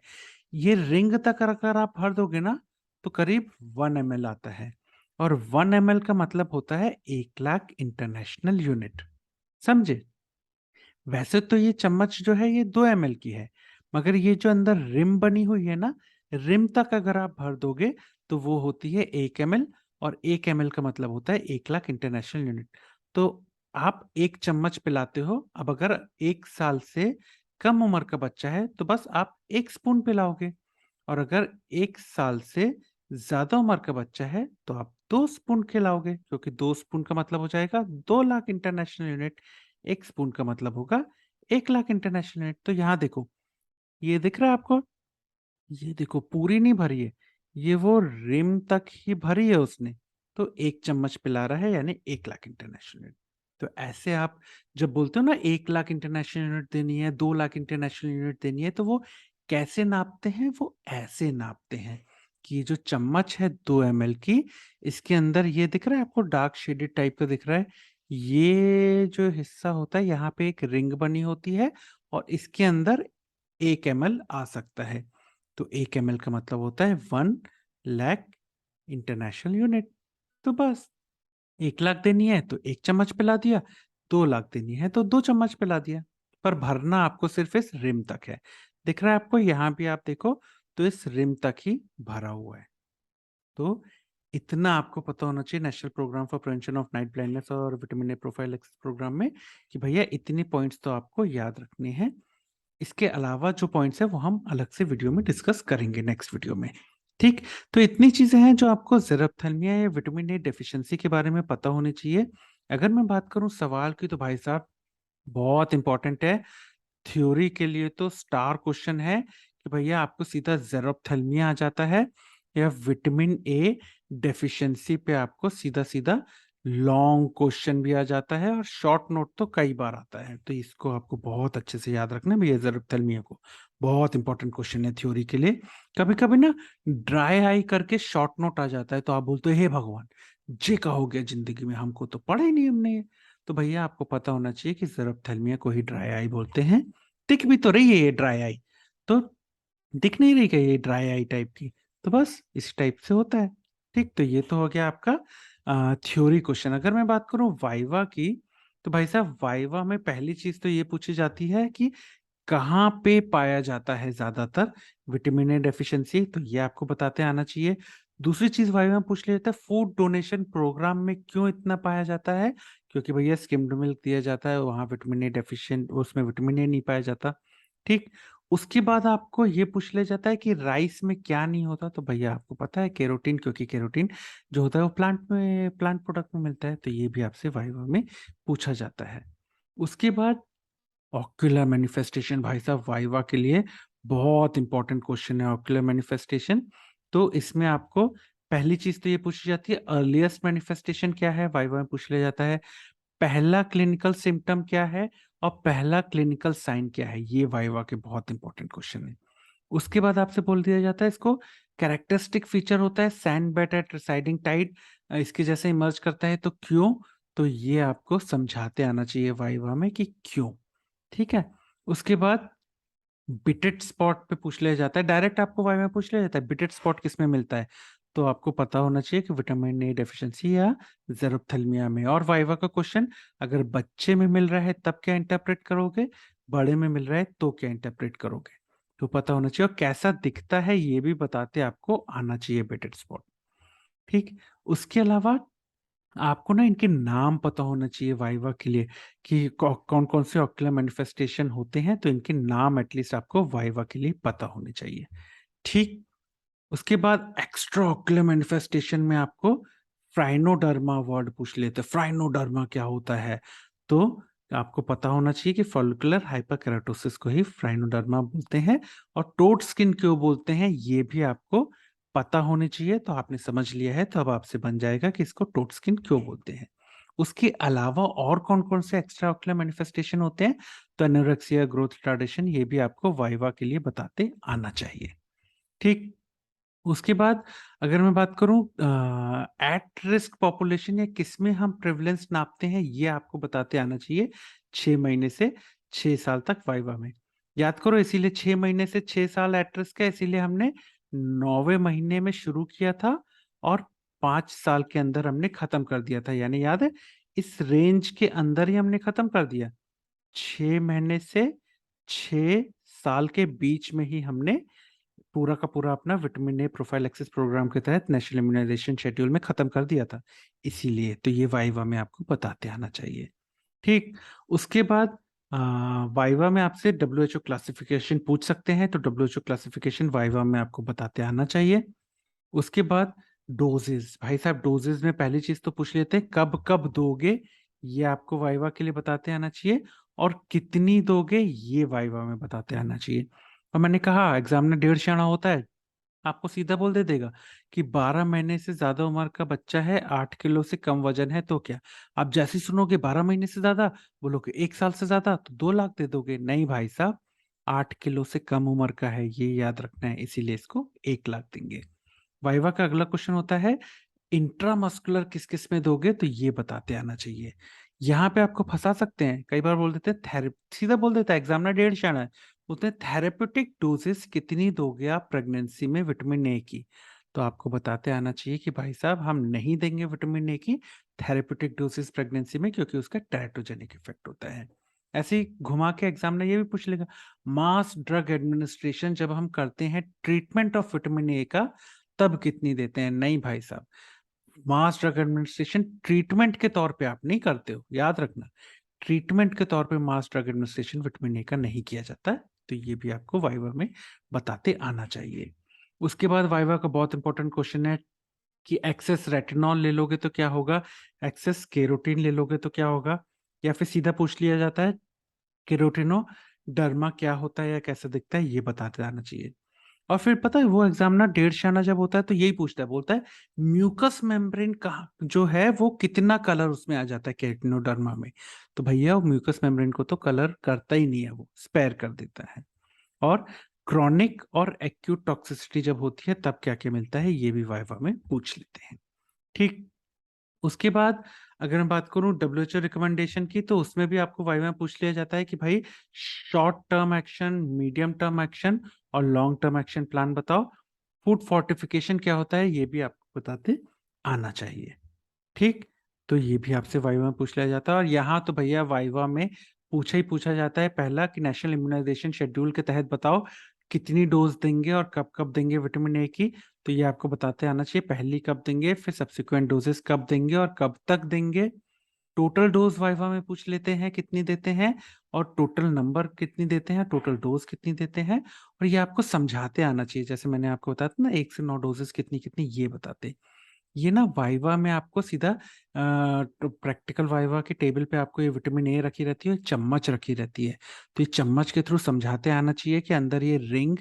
ये रिंग तक अगर आप भर दोगे ना तो करीब 1 ml आता है। और 1 ml का मतलब होता है 1 लाख इंटरनेशनल यूनिट। समझे, वैसे तो ये चम्मच जो है ये 2 ml की है, मगर ये जो अंदर रिम बनी हुई है ना, रिम तक अगर आप भर दोगे तो वो होती है 1 ml। और 1 ml का मतलब होता है 1 लाख इंटरनेशनल यूनिट। तो आप एक चम्मच पिलाते हो। अब अगर 1 साल से कम उम्र का बच्चा है तो बस आप 1 स्पून पिलाओगे, और अगर 1 साल से ज्यादा उम्र का बच्चा है तो आप 2 स्पून खिलाओगे, क्योंकि 2 स्पून का मतलब हो जाएगा 2 लाख इंटरनेशनल यूनिट, 1 स्पून का मतलब होगा 1 लाख इंटरनेशनल यूनिट। तो यहाँ देखो, ये दिख रहा है आपको, ये देखो पूरी नहीं भरी है, ये वो रिम तक ही भरी है उसने, तो 1 चम्मच पिला रहा है यानी 1 लाख इंटरनेशनल यूनिट। तो ऐसे आप जब बोलते हो ना 1 लाख इंटरनेशनल यूनिट देनी है, 2 लाख इंटरनेशनल यूनिट देनी है, तो वो कैसे नापते हैं? वो ऐसे नापते हैं कि ये जो चम्मच है 2 ml की, इसके अंदर ये दिख रहा है आपको, डार्क शेडेड टाइप का दिख रहा है, ये जो हिस्सा होता है यहाँ पे एक रिंग बनी होती है, और इसके अंदर 1 ml आ सकता है। तो 1 ml का मतलब होता है 1 लाख इंटरनेशनल यूनिट। तो बस 1 लाख देनी है तो 1 चम्मच पिला दिया, 2 लाख देनी है तो 2 चम्मच पिला दिया, पर भरना आपको सिर्फ इस रिम तक है। दिख रहा है आपको, यहाँ भी आप देखो तो इस रिम तक ही भरा हुआ है। तो इतना आपको पता होना चाहिए national programme for prevention of night blindness और विटामिन ए प्रोफाइलैक्सिस प्रोग्राम में, कि भैया इतनी पॉइंट्स तो आपको याद रखने हैं। इसके अलावा जो पॉइंट्स है वो हम अलग से वीडियो में डिस्कस करेंगे नेक्स्ट वीडियो में। ठीक, तो इतनी चीजें हैं जो आपको ज़ेरप्थेल्मिया या विटामिन ए डेफिशिएंसी के बारे में पता होनी चाहिए। अगर मैं बात करूं सवाल की, तो भाई साहब बहुत इंपॉर्टेंट है। थ्योरी के लिए तो स्टार क्वेश्चन है कि भैया आपको सीधा ज़ेरप्थेल्मिया आ जाता है, या विटामिन ए डेफिशिएंसी पे आपको सीधा सीधा लॉन्ग क्वेश्चन भी आ जाता है, और शॉर्ट नोट तो कई बार आता है। तो इसको आपको बहुत अच्छे से याद रखना है भैया, ज़ेरप्थेल्मिया को। बहुत इंपॉर्टेंट क्वेश्चन है थ्योरी के लिए। कभी कभी ना ड्राई आई करके शॉर्ट नोट आ जाता है, तो आप बोलते हो हे भगवान, जे का हो गया जिंदगी में, हमको तो पढ़ा ही नहीं हमने ये। तो भैया आपको पता होना चाहिए कि ज़ेरप्थेल्मिया को ही ड्राई आई बोलते हैं। दिख भी तो रही है ये ड्राई आई, तो दिख नहीं रही क्या ये ड्राई आई टाइप की? तो बस इस टाइप से होता है। ठीक, तो ये तो हो गया आपका थ्योरी क्वेश्चन। अगर मैं बात करूं वाइवा की, तो भाई साहब वाइवा में पहली चीज तो ये पूछी जाती है कि कहाँ पे पाया जाता है ज्यादातर विटामिन ए डेफिशिएंसी, तो ये आपको बताते आना चाहिए। दूसरी चीज वाइवा में पूछ लिया जाता है, फूड डोनेशन प्रोग्राम में क्यों इतना पाया जाता है? क्योंकि भैया स्किम्ड मिल्क दिया जाता है, वहां विटामिन ए डेफिशिएंट, उसमें विटामिन ए नहीं पाया जाता। ठीक, उसके बाद आपको ये पूछ लिया जाता है कि राइस में क्या नहीं होता, तो भैया आपको पता है केरोटीन, क्योंकि केरोटीन जो होता है वो प्लांट प्रोडक्ट में मिलता है, तो ये भी आपसे वाइवा में पूछा जाता है। उसके बाद ऑक्यूलर मैनिफेस्टेशन, भाई साहब वाइवा के लिए बहुत इंपॉर्टेंट क्वेश्चन है ऑक्यूलर मैनिफेस्टेशन। तो इसमें आपको पहली चीज तो ये पूछी जाती है, अर्लीस्ट मैनिफेस्टेशन क्या है, वाइवा में पूछ लिया जाता है। पहला क्लिनिकल सिम्टम क्या है, और पहला क्लिनिकल साइन क्या है, ये वाइवा के बहुत इंपॉर्टेंट क्वेश्चन है। उसके बाद आपसे बोल दिया जाता है, इसको कैरेक्टरिस्टिक फीचर होता है सैंड बेट एट रिसाइडिंग टाइड, इसके जैसे इमर्ज करता है, तो क्यों? तो ये आपको समझाते आना चाहिए वाइवा में कि क्यों। ठीक है, उसके बाद बिटेड स्पॉट पे पूछ लिया जाता है, डायरेक्ट आपको वाइवा में पूछ लिया जाता है बिटेड स्पॉट किस में मिलता है, तो आपको पता होना चाहिए कि विटामिन ए डेफिशिएंसी या ज़ेरप्थेल्मिया में। और वाइवा का क्वेश्चन, अगर बच्चे में मिल रहा है तब क्या इंटरप्रेट करोगे, बड़े में मिल रहा है तो क्या इंटरप्रेट करोगे, तो पता होना चाहिए। और कैसा दिखता है ये भी बताते आपको आना चाहिए बिटेड स्पॉट। ठीक, उसके अलावा आपको ना इनके नाम पता होना चाहिए वाइवा के लिए, कि कौन कौन से ऑक्यूलर मैनिफेस्टेशन होते हैं, तो इनके नाम एटलीस्ट आपको वाइवा के लिए पता होने चाहिए। ठीक, उसके बाद एक्स्ट्रा ऑक्यूलर मैनिफेस्टेशन में आपको फ्राइनोडर्मा वर्ड पूछ लेते हैं, फ्राइनोडर्मा क्या होता है, तो आपको पता होना चाहिए कि फॉलिकुलर हाइपरकेराटोसिस को ही फ्राइनोडर्मा बोलते हैं। और टोड स्किन क्यों बोलते हैं ये भी आपको पता होने चाहिए, तो आपने समझ लिया है, तो अब आपसे बन जाएगा कि इसको टोड स्किन क्यों बोलते हैं। उसके अलावा और कौन कौन से एक्स्ट्रा ऑक्यूलर मैनिफेस्टेशन होते हैं, तो एनोरेक्सिया, ग्रोथ रिटार्डेशन, ये भी आपको वाइवा के लिए बताते आना चाहिए। ठीक, उसके बाद अगर मैं बात करूं एट रिस्क पॉपुलेशन या किसमें हम प्रेवलेंस नापते हैं, ये आपको बताते आना चाहिए 6 महीने से 6 साल तक वाइवा में। याद करो, इसीलिए 6 महीने से 6 साल एट रिस्क है, इसीलिए हमने 9वें महीने में शुरू किया था और 5 साल के अंदर हमने खत्म कर दिया था, यानी याद है इस रेंज के अंदर ही हमने खत्म कर दिया। 6 महीने से 6 साल के बीच में ही हमने पूरा का पूरा अपना विटामिन ए प्रोफाइलैक्सिस प्रोग्राम के तहत नेशनल इम्यूनाइजेशन शेड्यूल में खत्म कर दिया था, इसीलिए तो ये वाइवा में आपको बताते आना चाहिए। ठीक, उसके बाद वाइवा में आपसे WHO क्लासिफिकेशन पूछ सकते हैं, तो WHO क्लासिफिकेशन वाइवा में आपको बताते आना चाहिए। उसके बाद डोजेज, भाई साहब डोजेज में पहली चीज तो पूछ लेते हैं कब कब दोगे, ये आपको वाइवा के लिए बताते आना चाहिए, और कितनी दोगे ये वाइवा में बताते आना चाहिए। और मैंने कहा एग्जाम में 1.5 आना होता है, आपको सीधा बोल दे देगा कि 12 महीने से ज्यादा उम्र का बच्चा है, 8 किलो से कम वजन है, तो क्या आप जैसे ही सुनोगे 12 महीने से ज्यादा, बोलोगे 1 साल से ज्यादा, तो 2 लाख दे दोगे? नहीं भाई साहब, 8 किलो से कम उम्र का है, ये याद रखना है, इसीलिए इसको 1 लाख देंगे। वाइवा का अगला क्वेश्चन होता है इंट्रामस्कुलर किस किस में दोगे, तो ये बताते आना चाहिए। यहाँ पे आपको फंसा सकते हैं, कई बार बोल देते हैं सीधा बोल देता है एग्जामिनर 1.5 आना है, बोलते हैं थेरेपेटिक डोजेस कितनी दोगे आप प्रेगनेंसी में विटामिन ए की, तो आपको बताते आना चाहिए कि भाई साहब हम नहीं देंगे विटामिन ए की थेरेपेटिक डोजेस प्रेगनेंसी में, क्योंकि उसका टेराटोजेनिक इफेक्ट होता है। ऐसे ही घुमा के एग्जामिनर ये भी पूछ लेगा मास ड्रग एडमिनिस्ट्रेशन जब हम करते हैं ट्रीटमेंट ऑफ विटामिन ए का, तब कितनी देते हैं? नहीं भाई साहब, मास ड्रग एडमिनिस्ट्रेशन ट्रीटमेंट के तौर पे आप नहीं करते हो, याद रखना, ट्रीटमेंट के तौर पे mass drug administration vitamin A का नहीं किया जाता है, तो ये भी आपको वाइवा में बताते आना चाहिए। उसके बाद वाइवा का बहुत इंपॉर्टेंट क्वेश्चन है कि एक्सेस रेटिनॉल ले लोगे तो क्या होगा, एक्सेस केरोटीन ले लोगे तो क्या होगा, या फिर सीधा पूछ लिया जाता है केरोटिनो डर्मा क्या होता है या कैसे दिखता है, ये बताते आना चाहिए। और फिर पता है वो एग्जाम ना 1.5 आना जब होता है तो यही पूछता है, बोलता है म्यूकस मेम्ब्रेन कहाँ जो है वो कितना कलर उसमें आ जाता है केराटिनोडर्मा में, तो भैया वो म्यूकस मेम्ब्रेन को तो कलर करता ही नहीं है, वो स्पेयर कर देता है। और क्रॉनिक और एक्यूट टॉक्सिसिटी जब होती है तब क्या क्या मिलता है, ये भी वाइवा में पूछ लेते हैं। ठीक, उसके बाद अगर मैं बात करूं WHO रिकमेंडेशन की, तो उसमें भी आपको वाइवा में पूछ लिया जाता है कि भाई short term action, medium term action और लॉन्ग टर्म एक्शन प्लान बताओ। फूड फोर्टिफिकेशन क्या होता है ये भी आपको बताते आना चाहिए। ठीक, तो ये भी आपसे वाइवा में पूछ लिया जाता है। और यहाँ तो भैया वाइवा में पूछा ही पूछा जाता है पहला कि नेशनल इम्यूनाइजेशन शेड्यूल के तहत बताओ कितनी डोज देंगे और कब कब देंगे विटामिन ए की, तो ये आपको बताते आना चाहिए पहली कब देंगे, फिर सब्सिक्वेंट डोजेस कब देंगे और कब तक देंगे। टोटल डोज वाइवा में पूछ लेते हैं कितनी देते हैं, और टोटल नंबर कितनी देते हैं, टोटल डोज कितनी देते हैं, और ये आपको समझाते आना चाहिए, जैसे मैंने आपको बताया था ना 1 से 9 डोजेस कितनी कितनी, ये बताते। ये ना वाइवा में आपको सीधा प्रैक्टिकल वाइवा के टेबल पे आपको ये विटामिन ए रखी रहती है, चम्मच रखी रहती है, तो ये चम्मच के थ्रू समझाते आना चाहिए कि अंदर ये रिंग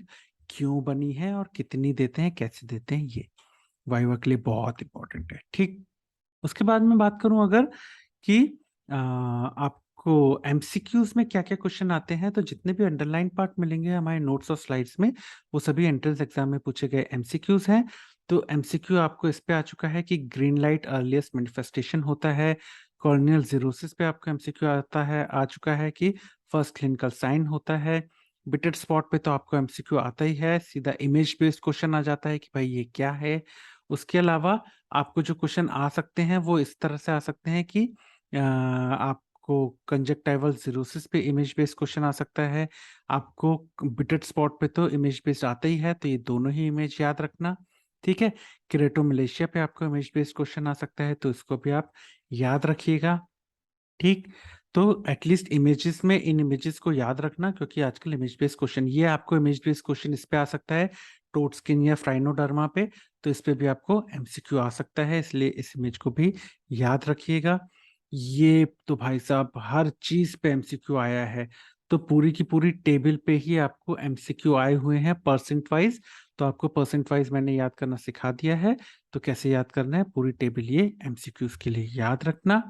क्यों बनी है और कितनी देते हैं, कैसे देते हैं, ये वाइवा के लिए बहुत इंपॉर्टेंट है। ठीक, उसके बाद में बात करूं अगर कि आपको एमसीक्यूज में क्या क्या क्वेश्चन आते हैं, तो जितने भी अंडरलाइन पार्ट मिलेंगे हमारे नोट्स और स्लाइड्स में, वो सभी एंट्रेंस एग्जाम में पूछे गए एमसीक्यूज हैं। तो एमसीक्यू आपको इस पे आ चुका है कि ग्रीन लाइट अर्लीस्ट मैनिफेस्टेशन होता है, कॉर्नियल जीरोसिस पे आपको एमसीक्यू आता है, आ चुका है कि फर्स्ट क्लिनिकल साइन होता है, बिटेड स्पॉट पे तो आपको एमसीक्यू आता ही है, सीधा इमेज बेस्ड क्वेश्चन आ जाता है कि भाई ये क्या है। उसके अलावा आपको जो क्वेश्चन आ सकते हैं वो इस तरह से आ सकते हैं कि आपको कंजक्टाइवल जीरोसिस पे इमेज बेस्ड क्वेश्चन आ सकता है, आपको बिटेड स्पॉट पे तो इमेज बेस्ड आता ही है, तो ये दोनों ही इमेज याद रखना। ठीक है, क्रेटोमलेशिया पे आपको इमेज बेस्ड क्वेश्चन आ सकता है, तो इसको भी आप याद रखिएगा। ठीक, तो एटलीस्ट इमेजेस में इन इमेजेस को याद रखना, क्योंकि आजकल इमेज बेस्ड क्वेश्चन, ये आपको इमेज बेस्ड क्वेश्चन इस पे आ सकता है टोट स्किन या फ्राइनोडर्मा पे, तो इस पे भी आपको एमसीक्यू आ सकता है, इसलिए इस इमेज को भी याद रखिएगा। ये तो भाई साहब हर चीज पे एमसीक्यू आया है, तो पूरी की पूरी टेबल पे ही आपको एमसीक्यू आए हुए हैं परसेंट वाइज, तो आपको परसेंट वाइज मैंने याद करना सिखा दिया है, तो कैसे याद करना है पूरी टेबल ये एमसीक्यूज के लिए याद रखना।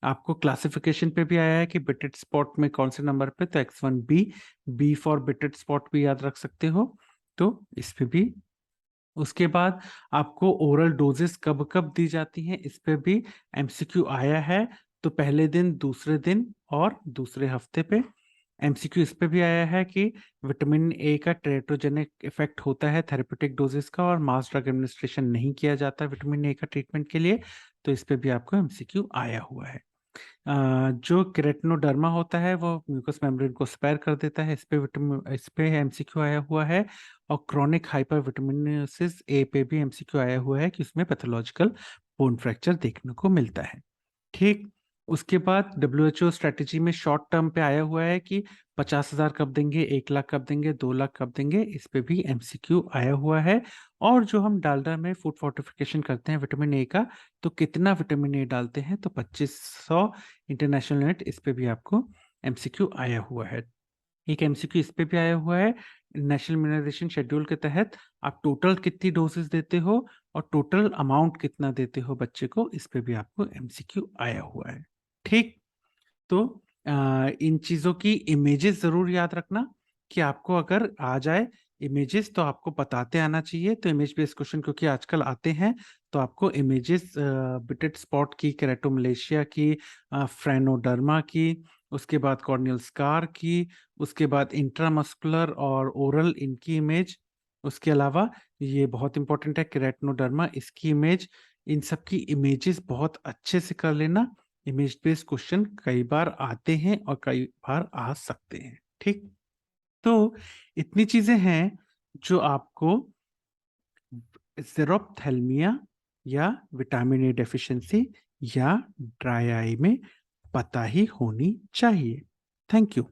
आपको क्लासिफिकेशन पे भी आया है कि बिटेड स्पॉट में कौन से नंबर पे, तो X1B, बी फॉर बिटेड स्पॉट भी याद रख सकते हो, तो इस पे भी। उसके बाद आपको ओरल डोजेस कब कब दी जाती हैं, इस पे भी एमसीक्यू आया है, तो पहले दिन, दूसरे दिन और दूसरे हफ्ते पे। एमसीक्यू इस पे भी आया है कि विटामिन ए का टेरेटोजेनिक इफेक्ट होता है थेरेपेटिक डोजेस का, और मास ड्रग एडमिनिस्ट्रेशन नहीं किया जाता विटामिन ए का ट्रीटमेंट के लिए, तो इस पे भी आपको एमसीक्यू आया हुआ है। जो केरेटिनोडर्मा होता है वो म्यूकस मेम्ब्रेन को स्पेयर कर देता है, इस पे एमसीक्यू आया हुआ है। और क्रॉनिक हाइपर विटामिनोसिस ए पे भी एमसीक्यू आया हुआ है कि उसमें पैथोलॉजिकल बोन फ्रैक्चर देखने को मिलता है। ठीक, उसके बाद WHO स्ट्रेटेजी में शॉर्ट टर्म पे आया हुआ है कि 50,000 कब देंगे, 1 लाख कब देंगे, 2 लाख कब देंगे, इस पे भी MCQ आया हुआ है। और जो हम डालडा में फूड फोर्टिफिकेशन करते हैं विटामिन ए का, तो कितना विटामिन ए डालते हैं, तो 2500 इंटरनेशनल यूनिट, इस पे भी आपको MCQ आया हुआ है। एक MCQ इस पे भी आया हुआ है, नेशनल इम्यूनाइजेशन शेड्यूल के तहत आप टोटल कितनी डोजेस देते हो और टोटल अमाउंट कितना देते हो बच्चे को, इस पे भी आपको MCQ आया हुआ है। ठीक, तो इन चीजों की इमेजेस जरूर याद रखना कि आपको अगर आ जाए इमेजेस तो आपको बताते आना चाहिए। तो इमेज बेस्ड क्वेश्चन क्योंकि आजकल आते हैं, तो आपको इमेजेस बिटेड स्पॉट की, केराटोमलेशिया की, फ्रेनोडर्मा की, उसके बाद कॉर्नियल स्कार की, उसके बाद इंट्रामस्कुलर और ओरल इनकी इमेज, उसके अलावा ये बहुत इंपॉर्टेंट है केराटोडर्मा, इसकी इमेज, इन सब की इमेजेस बहुत अच्छे से कर लेना। इमेज बेस्ड क्वेश्चन कई बार आते हैं और कई बार आ सकते हैं। ठीक, तो इतनी चीजें हैं जो आपको ज़ेरोप्थेल्मिया या विटामिन ए डेफिशिएंसी या ड्राई आई में पता ही होनी चाहिए। Thank you.